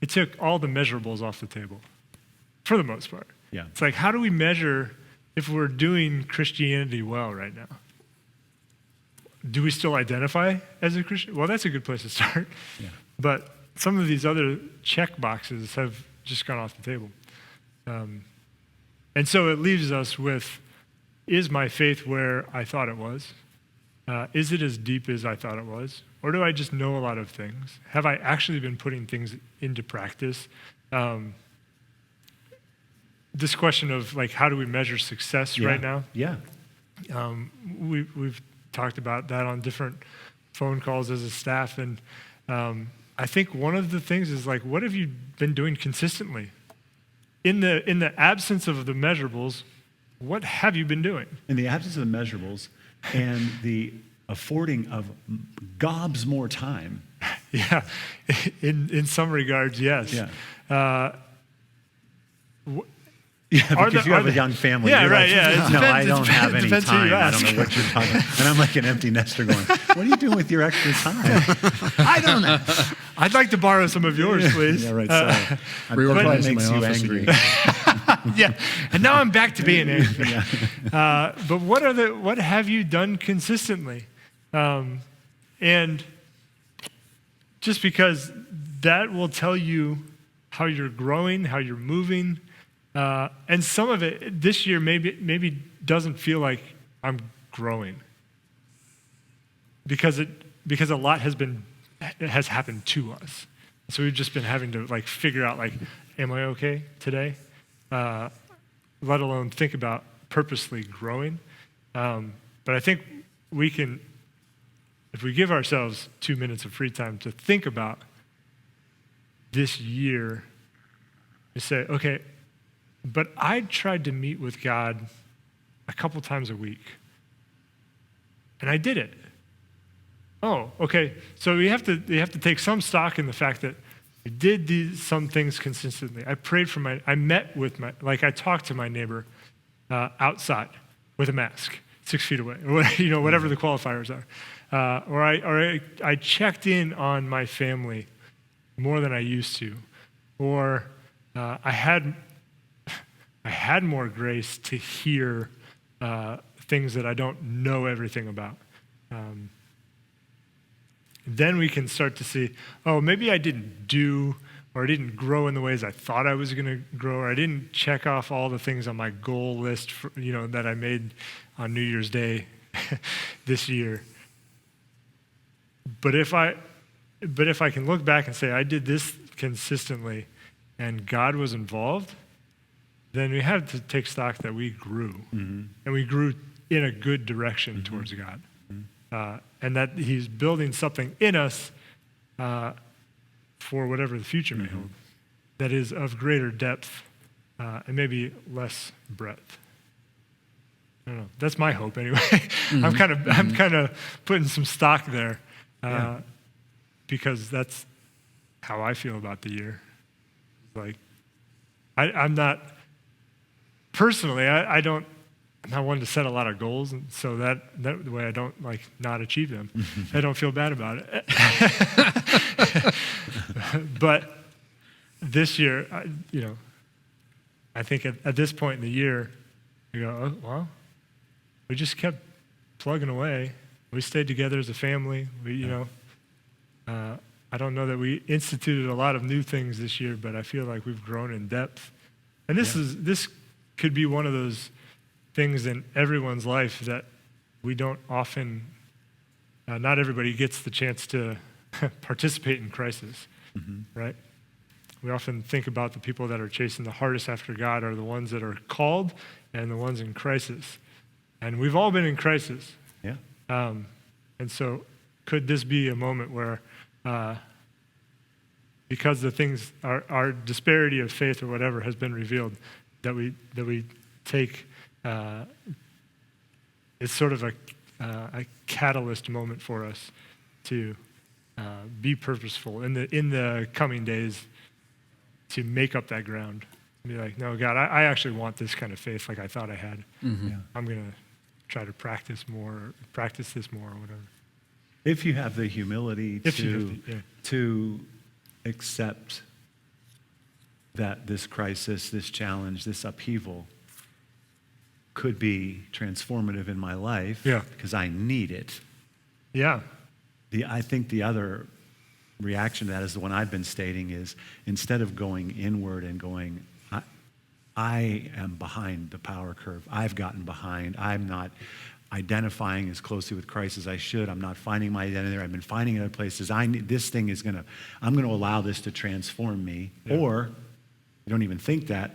took all the measurables off the table, for the most part. Yeah. It's like, how do we measure if we're doing Christianity well right now? Do we still identify as a Christian? Well, that's a good place to start. Yeah. But some of these other check boxes have just gone off the table. And so it leaves us with, is my faith where I thought it was? Is it as deep as I thought it was? Or do I just know a lot of things? Have I actually been putting things into practice? This question of, like, how do we measure success right now? Yeah. We've talked about that on different phone calls as a staff. And I think one of the things is, like, what have you been doing consistently? In the absence of the measurables, what have you been doing? In the absence of the measurables and the affording of gobs more time. Yeah, in some regards, yes. Yeah. Because you have a young family. Yeah, You're right, like, yeah. No, I don't have any depends who you time. I don't ask. know what you're talking about. And I'm like an empty nester going, what are you doing with your extra time? I don't know. I'd like to borrow some of yours, please. Yeah, right. Sorry. Reorganize That makes my you office angry. again. Yeah, and now I'm back to being angry. But what have you done consistently? And just because that will tell you how you're growing, how you're moving. And some of it this year maybe doesn't feel like I'm growing because a lot has happened to us. So we've just been having to, like, figure out, like, am I okay today? Let alone think about purposely growing. But I think we can, if we give ourselves 2 minutes of free time to think about this year, and say, okay, but I tried to meet with God a couple times a week, and I did it. Oh, okay. So you have to take some stock in the fact that I did some things consistently. I prayed for I met with I talked to my neighbor outside with a mask, 6 feet away, or whatever the qualifiers are. Or I checked in on my family more than I used to, or I had more grace to hear things that I don't know everything about. Then we can start to see, oh, maybe I didn't do, or I didn't grow in the ways I thought I was going to grow, or I didn't check off all the things on my goal list that I made on New Year's Day this year. But if I can look back and say, I did this consistently and God was involved, then we have to take stock that we grew. Mm-hmm. And we grew in a good direction towards God. Mm-hmm. And that he's building something in us for whatever the future may hold that is of greater depth and maybe less breadth. I don't know. That's my hope anyway. I'm kind of putting some stock there because that's how I feel about the year. Like, I'm not personally. I'm not one to set a lot of goals, and so that way I don't like not achieve them. I don't feel bad about it. But this year, I think at this point in the year, you go, oh, well, we just kept plugging away. We stayed together as a family. I don't know that we instituted a lot of new things this year, but I feel like we've grown in depth. And this could be one of those things in everyone's life that we don't often, not everybody gets the chance to participate in crisis, right? We often think about the people that are chasing the hardest after God are the ones that are called and the ones in crisis. And we've all been in crisis. Yeah. And so could this be a moment where, because the things, our disparity of faith or whatever has been revealed, that we take, it's sort of a catalyst moment for us to be purposeful in the coming days to make up that ground. Be like, no, God, I actually want this kind of faith like I thought I had. Yeah. I'm going to try to practice this more or whatever. If you have the humility to accept that this crisis, this challenge, this upheaval could be transformative in my life because I need it. Yeah. I think the other reaction to that is the one I've been stating is instead of going inward and going, I am behind the power curve. I've gotten behind. I'm not identifying as closely with Christ as I should. I'm not finding my identity there. I've been finding it other places. I'm going to allow this to transform me. Yeah. Or, you don't even think that,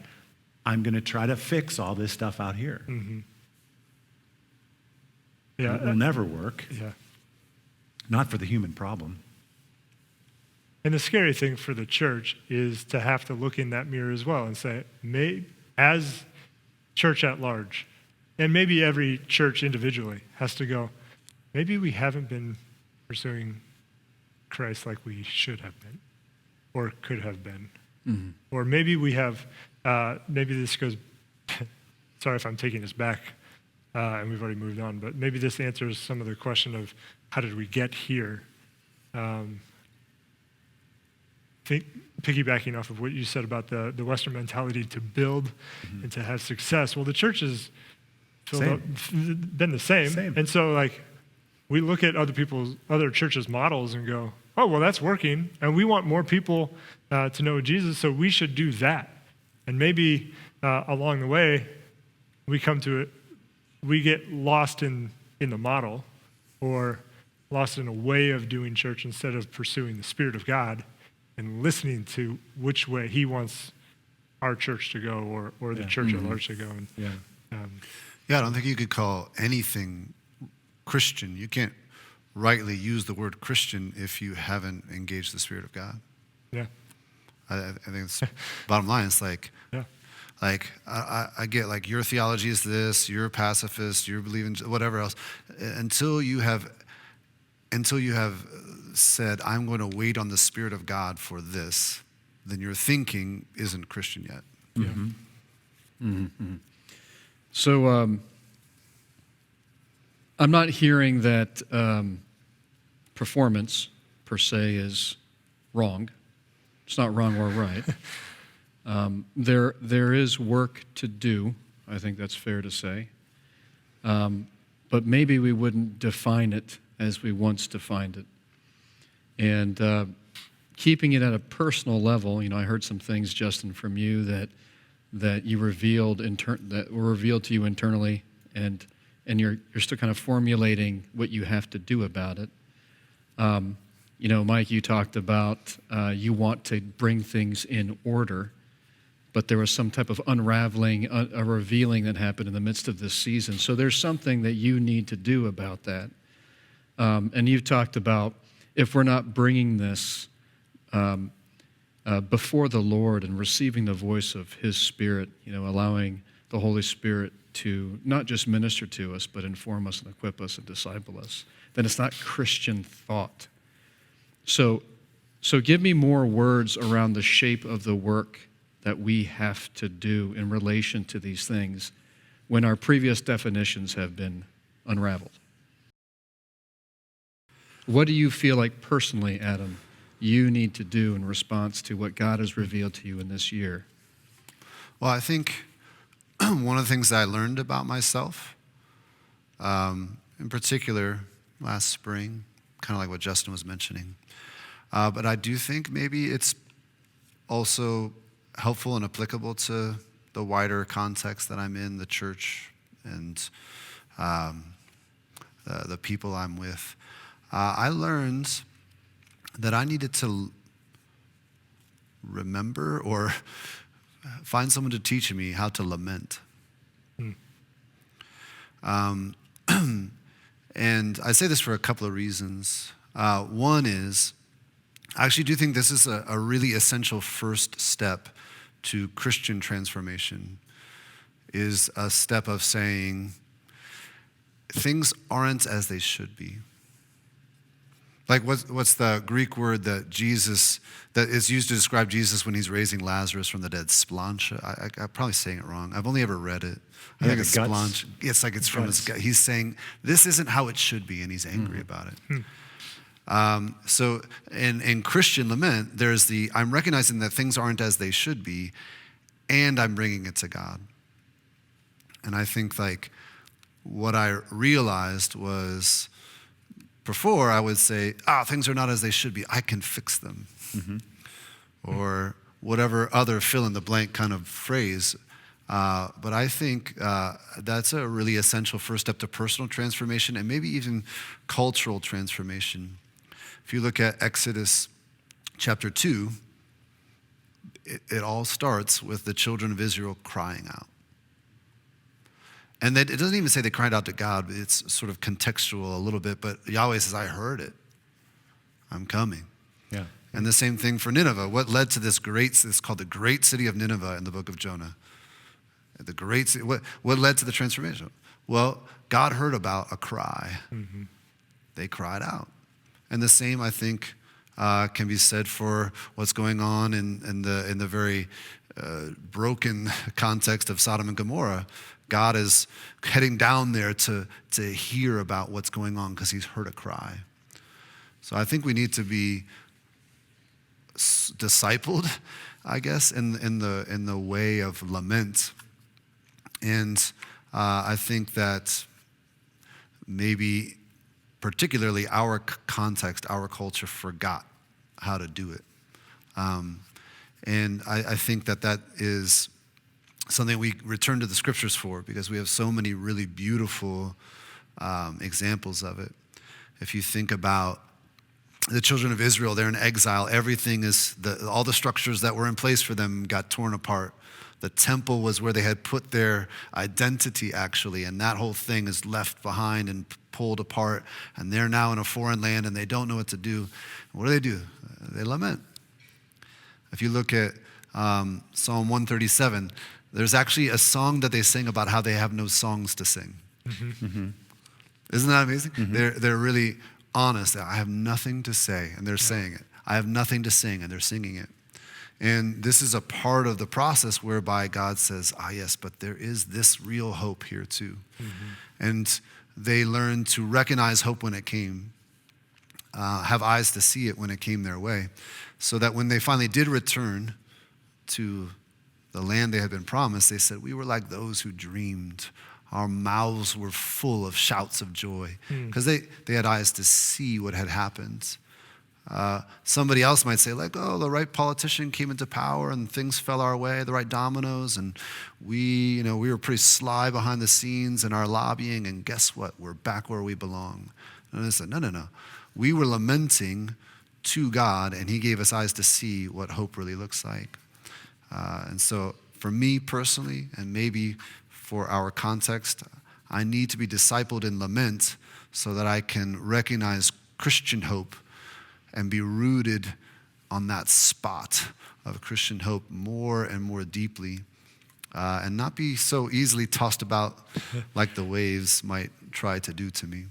I'm going to try to fix all this stuff out here. Mm-hmm. Yeah. It will never work. Yeah. Not for the human problem. And the scary thing for the church is to have to look in that mirror as well and say, as church at large, and maybe every church individually has to go, maybe we haven't been pursuing Christ like we should have been or could have been. Mm-hmm. Or maybe we have, maybe this goes, sorry if I'm taking this back, and we've already moved on, but maybe this answers some of the question of how did we get here? Piggybacking off of what you said about the Western mentality to build and to have success. Well, the church has been the same. And so like we look at other churches' models and go, oh, well, that's working. And we want more people to know Jesus, so we should do that. And maybe along the way, we come to it, we get lost in the model or lost in a way of doing church instead of pursuing the Spirit of God and listening to which way he wants our church to go or the church at large to go. And, I don't think you could call anything Christian. You can't rightly use the word Christian if you haven't engaged the Spirit of God. Yeah. I think it's bottom line. It's like, I get like your theology is this, you're a pacifist, you believe in whatever else. Until you have said, I'm going to wait on the Spirit of God for this, then your thinking isn't Christian yet. Yeah. Mm-hmm. Mm-hmm. So I'm not hearing that performance per se is wrong. It's not wrong or right. There is work to do. I think that's fair to say. But maybe we wouldn't define it as we once defined it. And keeping it at a personal level, I heard some things, Justin, from you that you revealed that were revealed to you internally, and you're still kind of formulating what you have to do about it. Mike, you talked about you want to bring things in order, but there was some type of unraveling, a revealing that happened in the midst of this season. So there's something that you need to do about that. And you've talked about if we're not bringing this before the Lord and receiving the voice of His Spirit, allowing the Holy Spirit to not just minister to us, but inform us and equip us and disciple us, then it's not Christian thought. So give me more words around the shape of the work that we have to do in relation to these things when our previous definitions have been unraveled. What do you feel like personally, Adam, you need to do in response to what God has revealed to you in this year? Well, I think one of the things that I learned about myself, in particular last spring, kind of like what Justin was mentioning, but I do think maybe it's also helpful and applicable to the wider context that I'm in, the church and the people I'm with. I learned that I needed to remember or find someone to teach me how to lament. And I say this for a couple of reasons. One is, I actually do think this is a really essential first step to Christian transformation, is a step of saying, things aren't as they should be. Like what's the Greek word that is used to describe Jesus when he's raising Lazarus from the dead? Splancha. I'm probably saying it wrong. I've only ever read it. I think it's splancha. It's like it's from his gut. He's saying this isn't how it should be, and he's angry about it. So in Christian lament, there's I'm recognizing that things aren't as they should be, and I'm bringing it to God. And I think like what I realized was, before I would say, things are not as they should be. I can fix them. Or whatever other fill in the blank kind of phrase. But I think that's a really essential first step to personal transformation and maybe even cultural transformation. If you look at Exodus chapter 2, it all starts with the children of Israel crying out. And it doesn't even say they cried out to God. It's sort of contextual a little bit, but Yahweh says, I heard it. I'm coming. Yeah. And the same thing for Nineveh. What led to this called the great city of Nineveh in the book of Jonah? The great city, what led to the transformation? Well, God heard about a cry. They cried out. And the same, I think, can be said for what's going on in the very broken context of Sodom and Gomorrah. God is heading down there to hear about what's going on because he's heard a cry. So I think we need to be discipled, I guess, in the way of lament. And I think that maybe particularly our context, our culture forgot how to do it. And I think that is something we return to the scriptures for because we have so many really beautiful examples of it. If you think about the children of Israel, they're in exile. Everything all the structures that were in place for them got torn apart. The temple was where they had put their identity, actually, and that whole thing is left behind and pulled apart, and they're now in a foreign land, and they don't know what to do. What do? They lament. If you look at Psalm 137, there's actually a song that they sing about how they have no songs to sing. Isn't that amazing? They're really honest. I have nothing to say, and they're saying it. I have nothing to sing, and they're singing it. And this is a part of the process whereby God says, yes, but there is this real hope here too. And they learned to recognize hope when it came, have eyes to see it when it came their way, so that when they finally did return to the land they had been promised, they said, we were like those who dreamed. Our mouths were full of shouts of joy because they had eyes to see what had happened. Somebody else might say, like, the right politician came into power and things fell our way, the right dominoes, and we were pretty sly behind the scenes in our lobbying, and guess what? We're back where we belong. And I said, no. We were lamenting to God, and he gave us eyes to see what hope really looks like. And so for me personally, and maybe for our context, I need to be discipled in lament so that I can recognize Christian hope and be rooted on that spot of Christian hope more and more deeply. and not be so easily tossed about like the waves might try to do to me.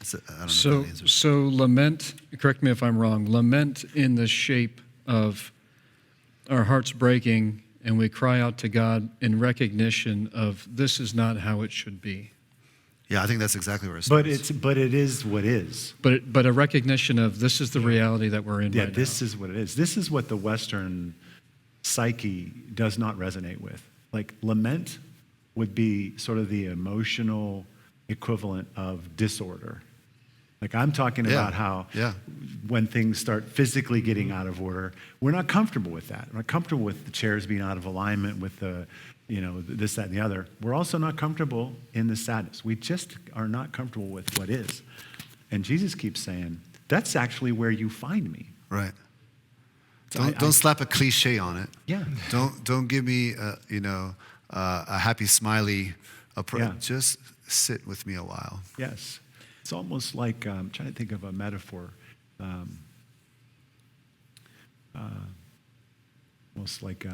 I don't know if that answers. So lament, correct me if I'm wrong, lament in the shape of our hearts breaking and we cry out to God in recognition of this is not how it should be. Yeah, I think that's exactly where it starts. But it is what is. But a recognition of this is the reality that we're in Yeah, right this now. is what it is. This is what the Western psyche does not resonate with. Like lament would be sort of the emotional equivalent of disorder. Like I'm talking about how when things start physically getting out of order, we're not comfortable with that. We're not comfortable with the chairs being out of alignment, with the, this, that, and the other. We're also not comfortable in the sadness. We just are not comfortable with what is. And Jesus keeps saying, that's actually where you find me. Right. Don't slap a cliche on it. Yeah. Don't give me a happy smiley approach. Yeah. Just sit with me a while. Yes. It's almost like, I'm trying to think of a metaphor, almost like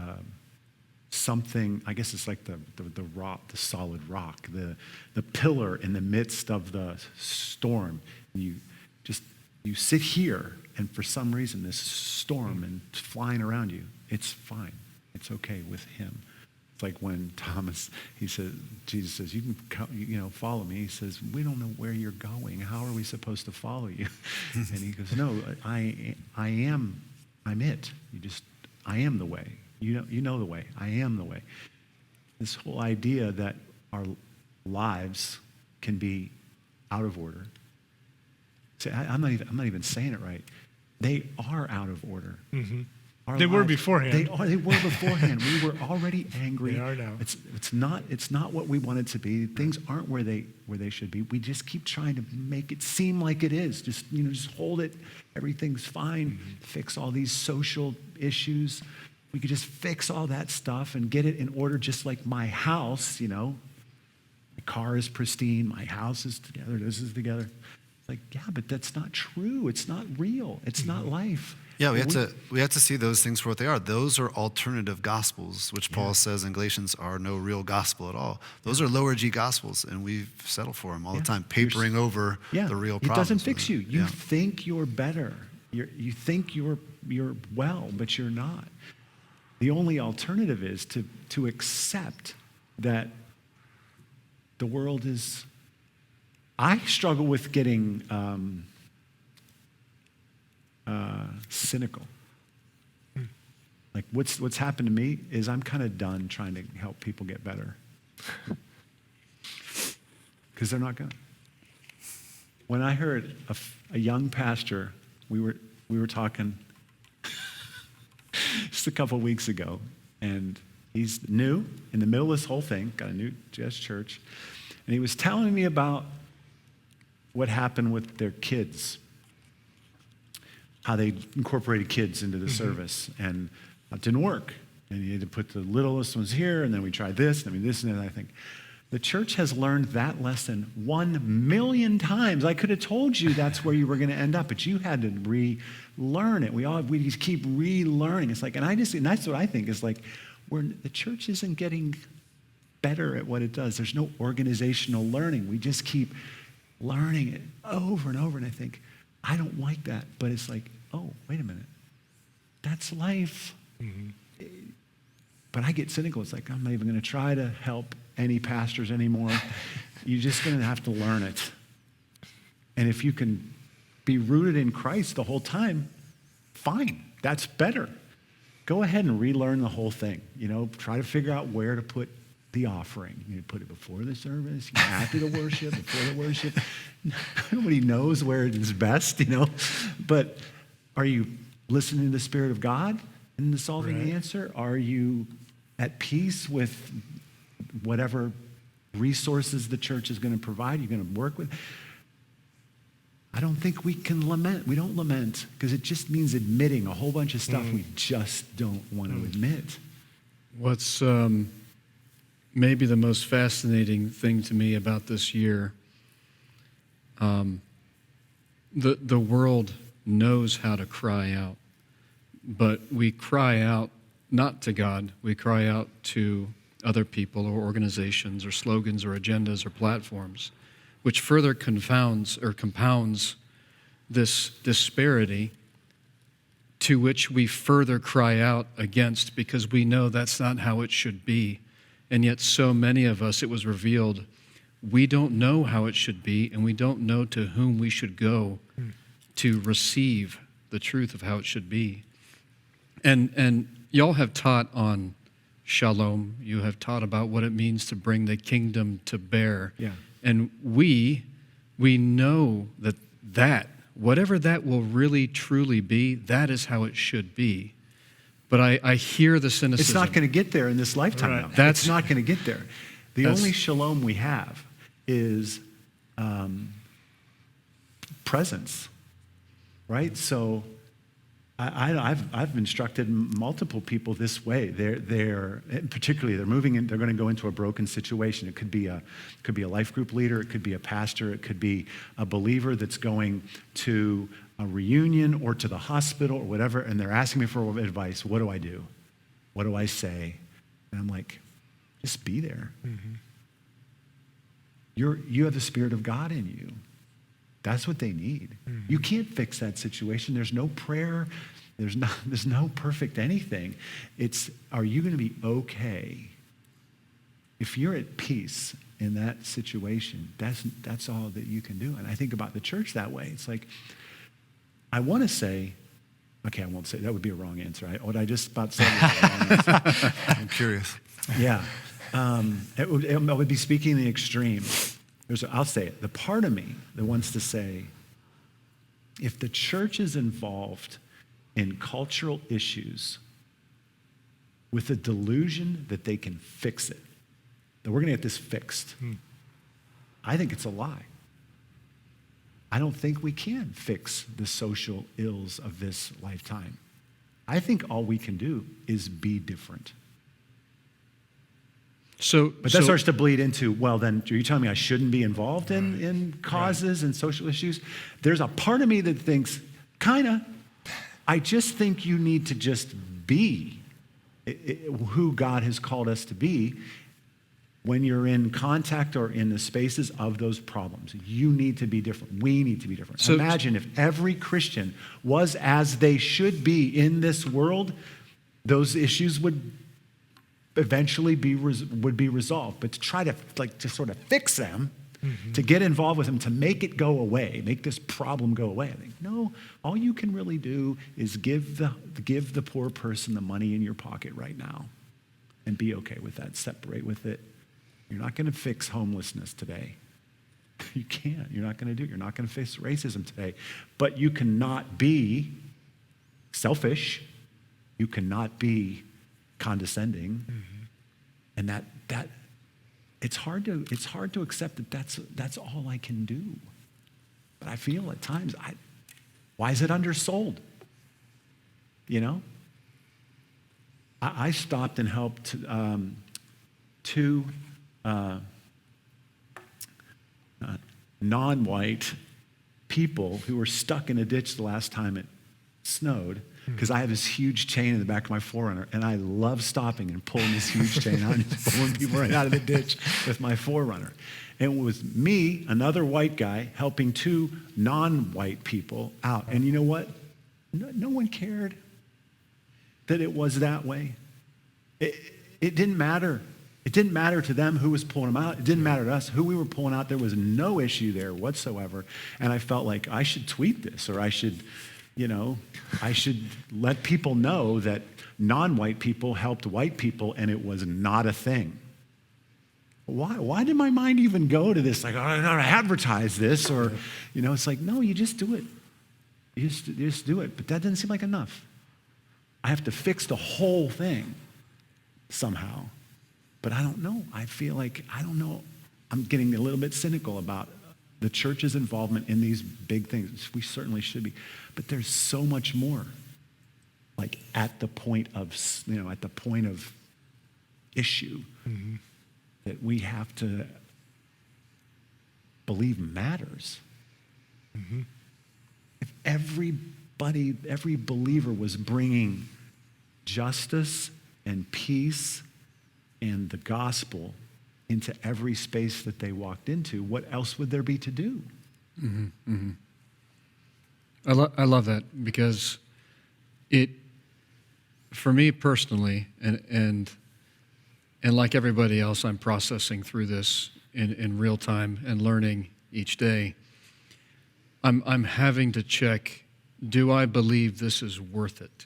something, I guess it's like the rock, the solid rock, the pillar in the midst of the storm. And you sit here, and for some reason, this storm and flying around you, it's fine. It's okay with him. It's like when Jesus says, you can come, follow me. He says, we don't know where you're going. How are we supposed to follow you? And he goes, no, I'm it. I am the way. You know the way. I am the way. This whole idea that our lives can be out of order. See, I'm not even saying it right. They are out of order. Mm-hmm. Our They were lives, beforehand. They were beforehand. We were already angry. They are now. It's not what we want it to be. Things aren't where they should be. We just keep trying to make it seem like it is. Just hold it. Everything's fine. Mm-hmm. Fix all these social issues. We could just fix all that stuff and get it in order, just like my house. My car is pristine. My house is together. This is together. It's like, yeah, but that's not true. It's not real. It's not life. Yeah, we have to see those things for what they are. Those are alternative gospels, which Paul says in Galatians are no real gospel at all. Those are lower G gospels, and we've settled for them all the time, papering over the real problems. It doesn't fix you. You think you're better. You think you're well, but you're not. The only alternative is to accept that the world is. I struggle with getting cynical. Like what's happened to me is I'm kind of done trying to help people get better because they're not going. When I heard a young pastor, we were talking just a couple weeks ago, and he's new in the middle of this whole thing, got a new just church, and he was telling me about what happened with their kids, how they incorporated kids into the service, and it didn't work. And you had to put the littlest ones here, and then we tried this, and this and that. I think the church has learned that lesson 1,000,000 times. I could have told you that's where you were going to end up, but you had to relearn it. We just keep relearning. It's like, and that's what I think is like, the church isn't getting better at what it does. There's no organizational learning. We just keep learning it over and over, and I think, I don't like that, but it's like, oh, wait a minute. That's life. Mm-hmm. But I get cynical. It's like, I'm not even going to try to help any pastors anymore. You're just going to have to learn it. And if you can be rooted in Christ the whole time, fine. That's better. Go ahead and relearn the whole thing. Try to figure out where to put the offering. You put it before the service, after the worship, before the worship. Nobody knows where it is best, But are you listening to the Spirit of God in the solving the answer? Are you at peace with whatever resources the church is going to provide, you're going to work with? I don't think we can lament. We don't lament because it just means admitting a whole bunch of stuff we just don't want to admit. What's maybe the most fascinating thing to me about this year, the world knows how to cry out, but we cry out not to God. We cry out to other people or organizations or slogans or agendas or platforms, which further confounds or compounds this disparity to which we further cry out against because we know that's not how it should be. And yet so many of us, it was revealed, we don't know how it should be, and we don't know to whom we should go to receive the truth of how it should be. And y'all have taught on shalom. You have taught about what it means to bring the kingdom to bear. Yeah. And we know that whatever that will really truly be, that is how it should be. But I hear the cynicism. It's not going to get there in this lifetime. Right. Though. It's not going to get there. The That's- only shalom we have is presence, right? So I've instructed multiple people this way. They're particularly they're moving in. They're going to go into a broken situation. It could be a life group leader. It could be a pastor. It could be a believer that's going to a reunion or to the hospital or whatever, and they're asking me for advice. What do I do? What do I say? And I'm like, just be there. Mm-hmm. You have the Spirit of God in you. That's what they need. Mm-hmm. You can't fix that situation. There's no prayer. There's no perfect anything. It's, are you going to be okay? If you're at peace in that situation, that's all that you can do. And I think about the church that way. It's like, I want to say, okay, I won't say, that would be a wrong answer. What I just about said was a wrong answer. I'm curious. Yeah. I would be speaking the extreme. I'll say it. The part of me that wants to say, if the church is involved in cultural issues with the delusion that they can fix it, that we're going to get this fixed, I think it's a lie. I don't think we can fix the social ills of this lifetime. I think all we can do is be different. But that starts to bleed into, well, then, are you telling me I shouldn't be involved in causes and social issues? There's a part of me that thinks, I just think you need to just be who God has called us to be when you're in contact or in the spaces of those problems. You need to be different. We need to be different. So imagine if every Christian was as they should be in this world, those issues would eventually be resolved. But to try to sort of fix them, to get involved with them, to make it go away, make this problem go away. I think, no, all you can really do is give the poor person the money in your pocket right now and be okay with that, separate with it. You're not going to fix homelessness today. You can't. You're not going to do it. You're not going to fix racism today. But you cannot be selfish. You cannot be condescending. And that it's hard to accept that that's all I can do. But I feel at times, why is it undersold? You know? I stopped and helped two non-white people who were stuck in a ditch the last time it snowed, because I have this huge chain in the back of my 4Runner, and I love stopping and pulling this huge chain out and pulling people right out of the ditch with my 4Runner. And it was me, another white guy, helping two non-white people out. And you know what? No one cared that it was that way. It didn't matter. It didn't matter to them who was pulling them out. It didn't matter to us who we were pulling out. There was no issue there whatsoever. And I felt like I should tweet this, or I should let people know that non-white people helped white people and it was not a thing. Why did my mind even go to this? Like, oh, I gotta advertise this, or, it's like, no, you just do it. You just do it. But that doesn't seem like enough. I have to fix the whole thing somehow. But I don't know. I feel like, I don't know. I'm getting a little bit cynical about the church's involvement in these big things. We certainly should be. But there's so much more. Like at the point of issue that we have to believe matters. If every believer was bringing justice and peace and the gospel into every space that they walked into, what else would there be to do? I love that because it, for me personally, and like everybody else, I'm processing through this in real time and learning each day. I'm having to check, do I believe this is worth it?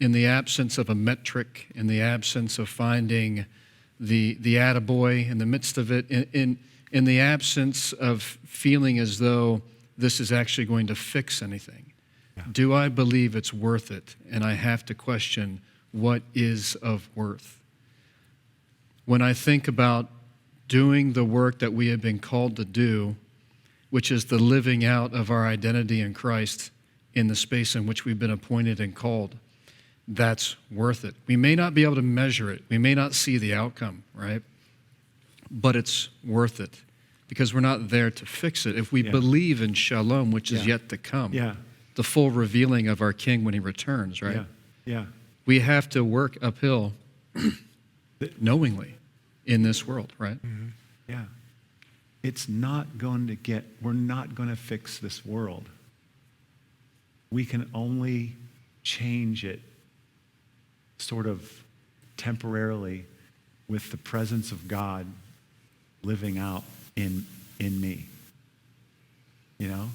In the absence of a metric, in the absence of finding the attaboy in the midst of it, in the absence of feeling as though this is actually going to fix anything. Yeah. Do I believe it's worth it? And I have to question what is of worth. When I think about doing the work that we have been called to do, which is the living out of our identity in Christ in the space in which we've been appointed and called, that's worth it. We may not be able to measure it. We may not see the outcome, right? But it's worth it because we're not there to fix it. If we believe in shalom, which is yet to come, the full revealing of our King when he returns, right? Yeah. We have to work uphill knowingly in this world, right? Mm-hmm. Yeah. It's not going to we're not going to fix this world. We can only change it sort of temporarily with the presence of God living out in me. You know?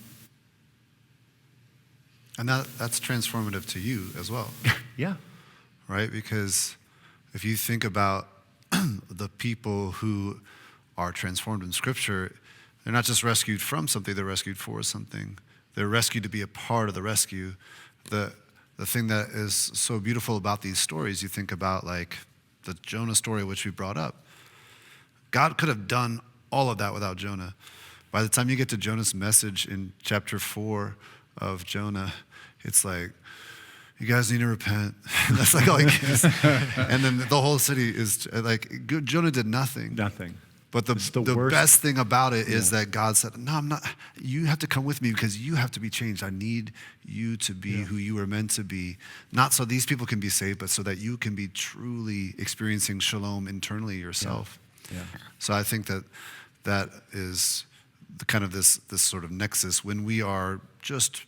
And that's transformative to you as well. Yeah. Right? Because if you think about the people who are transformed in Scripture, they're not just rescued from something, they're rescued for something. They're rescued to be a part of the rescue. The thing that is so beautiful about these stories, you think about like the Jonah story, which we brought up. God could have done all of that without Jonah. By the time you get to Jonah's message in chapter 4 of Jonah, it's like, you guys need to repent. That's like all he gives. And then the whole city is like, Jonah did nothing. Nothing. But the best thing about it is that God said, no, I'm not, you have to come with me because you have to be changed. I need you to be who you were meant to be. Not so these people can be saved, but so that you can be truly experiencing shalom internally yourself. Yeah. So I think that is the kind of this sort of nexus when we are just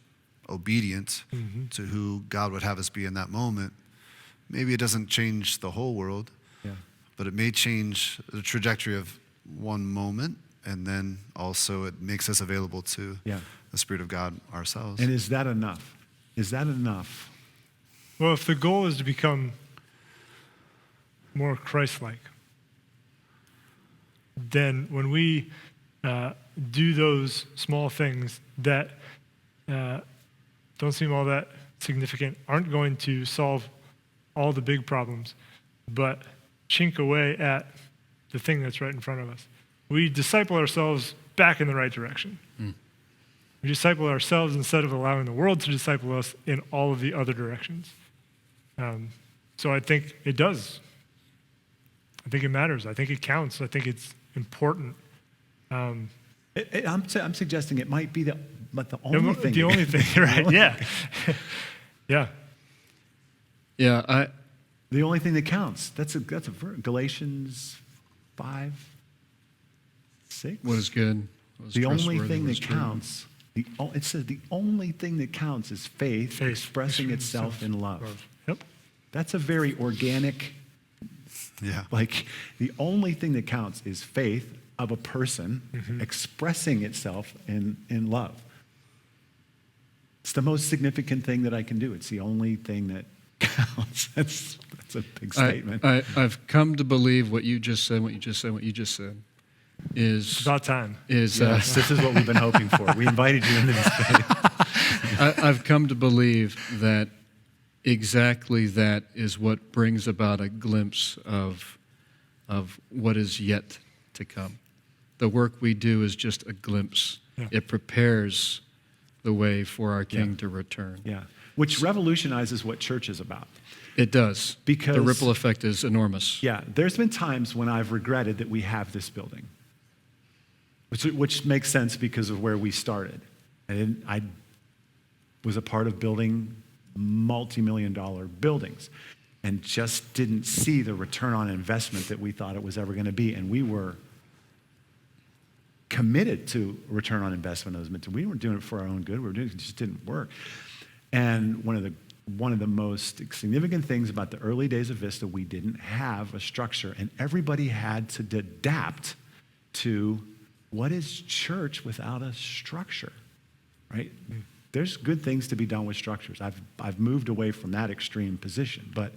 obedient to who God would have us be in that moment. Maybe it doesn't change the whole world, but it may change the trajectory of one moment, and then also it makes us available to the Spirit of God ourselves. And is that enough? Is that enough? Well, if the goal is to become more Christ-like, then when we do those small things that don't seem all that significant, aren't going to solve all the big problems, but chink away at the thing that's right in front of us. We disciple ourselves back in the right direction. We disciple ourselves instead of allowing the world to disciple us in all of the other directions. So I think it does. I think it matters. I think it counts. I think it's important. I'm suggesting it might be the only thing. The only thing, right? Yeah. Yeah. Yeah. The only thing that counts. That's a verse. Galatians 5, 6. What is good? What is the only trustworthy, thing what is that true. counts. It says the only thing that counts is faith expressing itself in love. Yep. That's a very organic. Yeah. Like the only thing that counts is faith of a person expressing itself in love. It's the most significant thing that I can do. It's the only thing that counts. That's a big statement. I've come to believe what you just said, is It's about time. Is Yes, this is what we've been hoping for. We invited you into this study. I've come to believe that exactly that is what brings about a glimpse of what is yet to come. The work we do is just a glimpse. Yeah. It prepares the way for our King to return. Yeah, which revolutionizes what church is about. It does. Because the ripple effect is enormous. Yeah, there's been times when I've regretted that we have this building, which makes sense because of where we started. I was a part of building multi-million-dollar buildings. and just didn't see the return on investment that we thought it was ever going to be. And we were committed to return on investment. We weren't doing it for our own good. It just didn't work. And one of the most significant things about the early days of Vista, we didn't have a structure, and everybody had to adapt to what is church without a structure, right? There's good things to be done with structures. I've moved away from that extreme position, but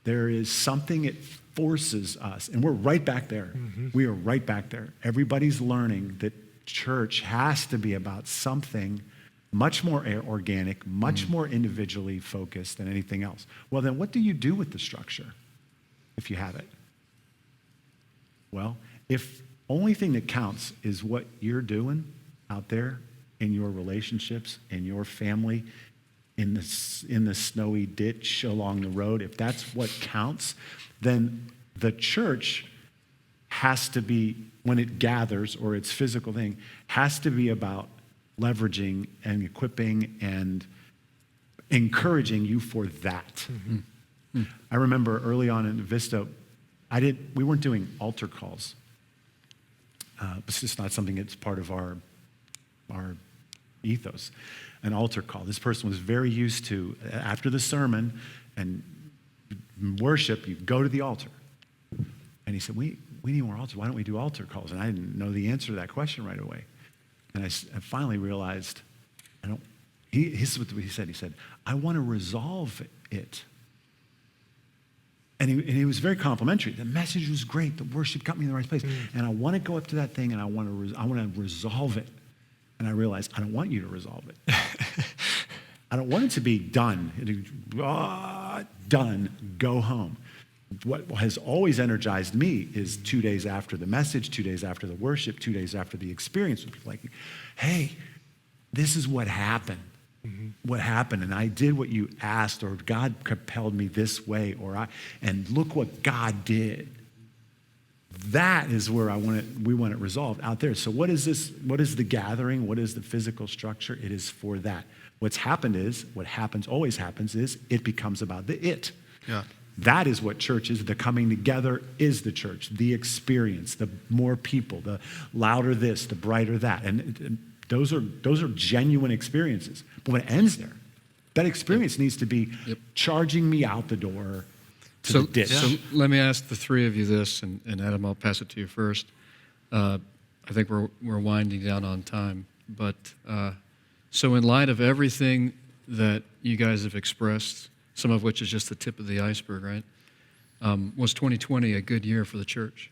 there is something it forces us, and we're right back there. We are right back there. Everybody's learning that church has to be about something much more organic, much more individually focused than anything else. Well, then what do you do with the structure if you have it? Well, if only thing that counts is what you're doing out there in your relationships, in your family, in the snowy ditch along the road, if that's what counts, then the church has to be, when it gathers, or its physical thing, has to be about leveraging and equipping and encouraging you for that. I remember early on in Vista, we weren't doing altar calls. It's just not something that's part of our ethos. An altar call. This person was very used to, after the sermon and worship, you go to the altar. And he said, we need more altars. Why don't we do altar calls? And I didn't know the answer to that question right away. And I finally realized, this is what he said. He said, I want to resolve it. And he was very complimentary. The message was great. The worship got me in the right place. And I want to go up to that thing and I want to resolve it. And I realized, I don't want you to resolve it. I don't want it to be done. Done, go home. What has always energized me is 2 days after the message, 2 days after the worship, 2 days after the experience, with people like, hey, this is what happened. What happened, and I did what you asked, or God compelled me this way, and look what God did. That is where we want it resolved out there. So what is this? What is the gathering? What is the physical structure? It is for that. What always happens is it becomes about the it. Yeah. That is what church is. The coming together is the church. The experience, the more people, the louder this, the brighter that. And those are genuine experiences. But when it ends there, that experience needs to be charging me out the door to the ditch. So let me ask the three of you this, and Adam, I'll pass it to you first. I think we're winding down on time. But so in light of everything that you guys have expressed, some of which is just the tip of the iceberg, right? Was 2020 a good year for the church?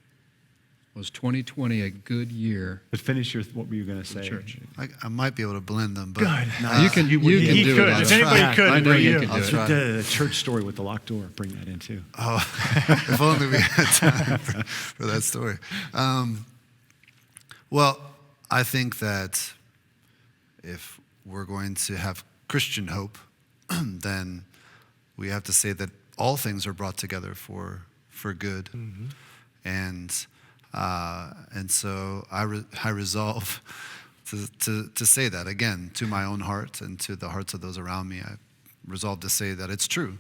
Was 2020 a good year? But finish what were you going to say? Church. I might be able to blend them, but Good. You can do it. If anybody could, I know it you would can be do it. The church story with the locked door, bring that in too. Oh, if only we had time for that story. Well, I think that if we're going to have Christian hope, then we have to say that all things are brought together for good. And so I resolve to say that again to my own heart and to the hearts of those around me. I resolve to say that it's true.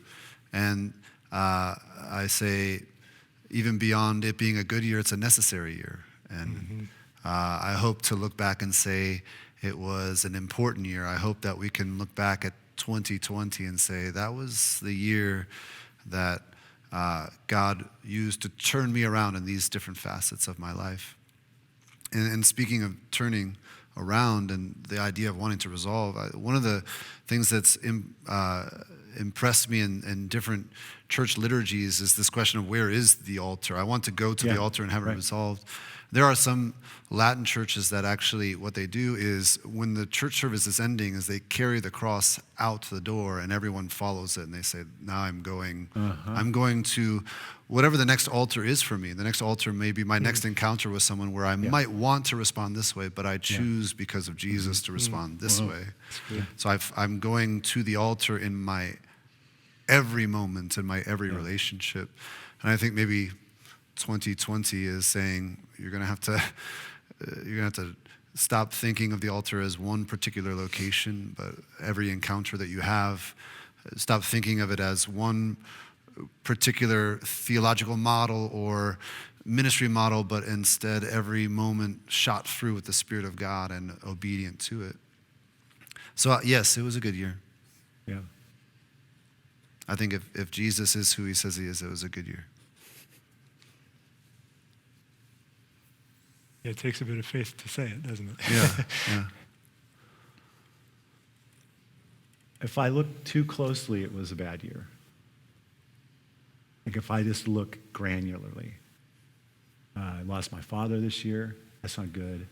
And I say, even beyond it being a good year, it's a necessary year. And I hope to look back and say it was an important year. I hope that we can look back at 2020 and say that was the year that God used to turn me around in these different facets of my life. And speaking of turning around and the idea of wanting to resolve, one of the things that's impressed me in different church liturgies is this question of where is the altar? I want to go to the altar and have it resolved. There are some Latin churches that actually, what they do is when the church service is ending, is they carry the cross out the door and everyone follows it, and they say, now I'm going to whatever the next altar is for me. The next altar may be my next encounter with someone where I might want to respond this way, but I choose because of Jesus to respond this way. So I'm going to the altar in my every moment, in my every relationship. And I think maybe 2020 is saying you're going to have to stop thinking of the altar as one particular location, but every encounter that you have, stop thinking of it as one particular theological model or ministry model, but instead every moment shot through with the Spirit of God and obedient to it. So yes, it was a good year. Yeah. I think if Jesus is who he says he is, it was a good year. It takes a bit of faith to say it, doesn't it? Yeah. If I look too closely, it was a bad year. Like if I just look granularly. I lost my father this year. That's not good.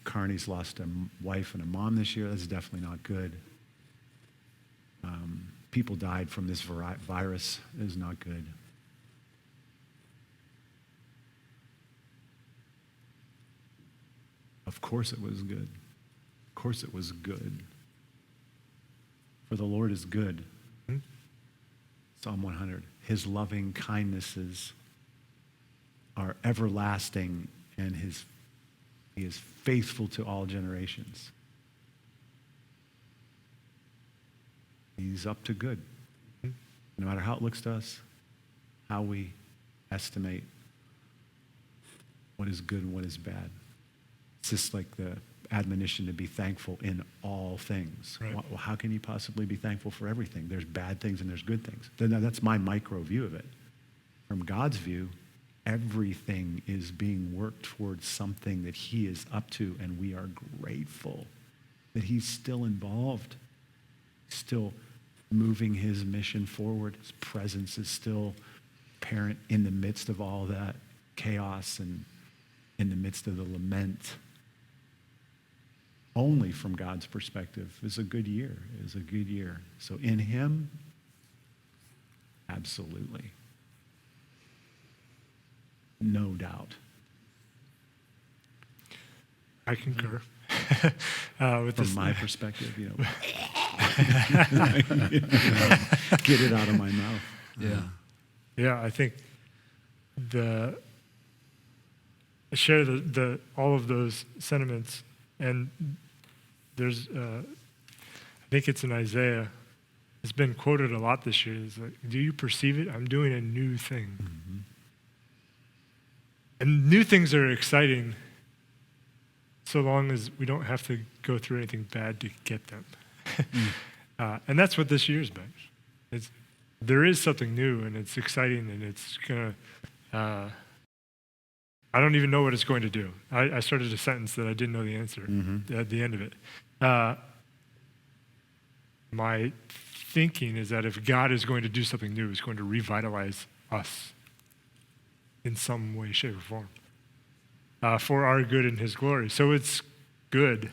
Carney's lost a wife and a mom this year. That's definitely not good. People died from this virus. It is not good. Of course it was good. Of course it was good. For the Lord is good. Psalm 100. His loving kindnesses are everlasting, and he is faithful to all generations. He's up to good. No matter how it looks to us, how we estimate what is good and what is bad. It's just like the admonition to be thankful in all things. Right. Well, how can you possibly be thankful for everything? There's bad things and there's good things. That's my micro view of it. From God's view, everything is being worked towards something that he is up to, and we are grateful that he's still involved, still moving his mission forward. His presence is still apparent in the midst of all that chaos and in the midst of the lament. Only from God's perspective is a good year. It is a good year. So in him, absolutely. No doubt. I concur. With From this, my perspective, get it out of my mouth. Yeah. Yeah, I think I share all of those sentiments, and there's I think it's in Isaiah. It's been quoted a lot this year. It's like, do you perceive it? I'm doing a new thing. Mm-hmm. And new things are exciting so long as we don't have to go through anything bad to get them. And that's what this year's been. There is something new, and it's exciting, and it's going to, I don't even know what it's going to do. I started a sentence that I didn't know the answer at the end of it. My thinking is that if God is going to do something new, it's going to revitalize us in some way, shape, or form for our good and his glory. So it's good,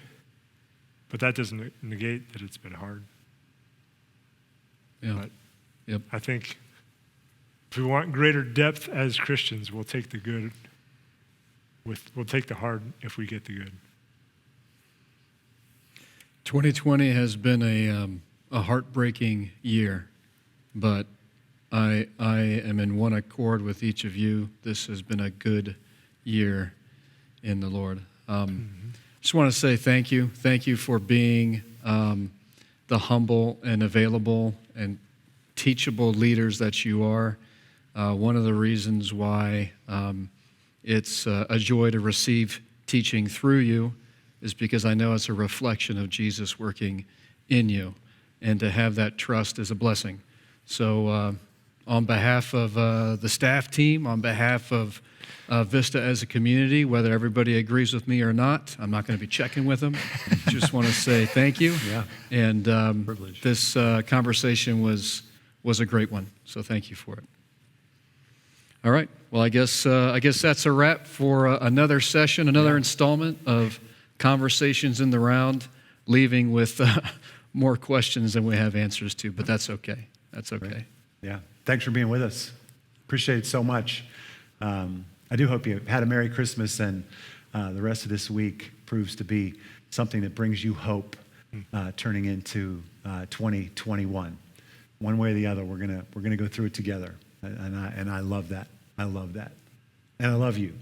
but that doesn't negate that it's been hard. Yeah. But Yep. I think if we want greater depth as Christians, we'll take the good. We'll take the hard if we get the good. 2020 has been a heartbreaking year, but I am in one accord with each of you. This has been a good year in the Lord. Just want to say thank you. Thank you for being the humble and available and teachable leaders that you are. One of the reasons why it's a joy to receive teaching through you is because I know it's a reflection of Jesus working in you, and to have that trust is a blessing. So on behalf of the staff team, on behalf of Vista as a community, whether everybody agrees with me or not, I'm not going to be checking with them. Just want to say thank you. Yeah. And Privilege. this conversation was a great one, so thank you for it. All right. Well, I guess that's a wrap for another session, another installment of Conversations in the Round, leaving with more questions than we have answers to, but that's okay. That's okay. Great. Yeah. Thanks for being with us. Appreciate it so much. I do hope you had a Merry Christmas, and the rest of this week proves to be something that brings you hope turning into 2021. One way or the other, we're gonna go through it together, and I love that. I love that, and I love you.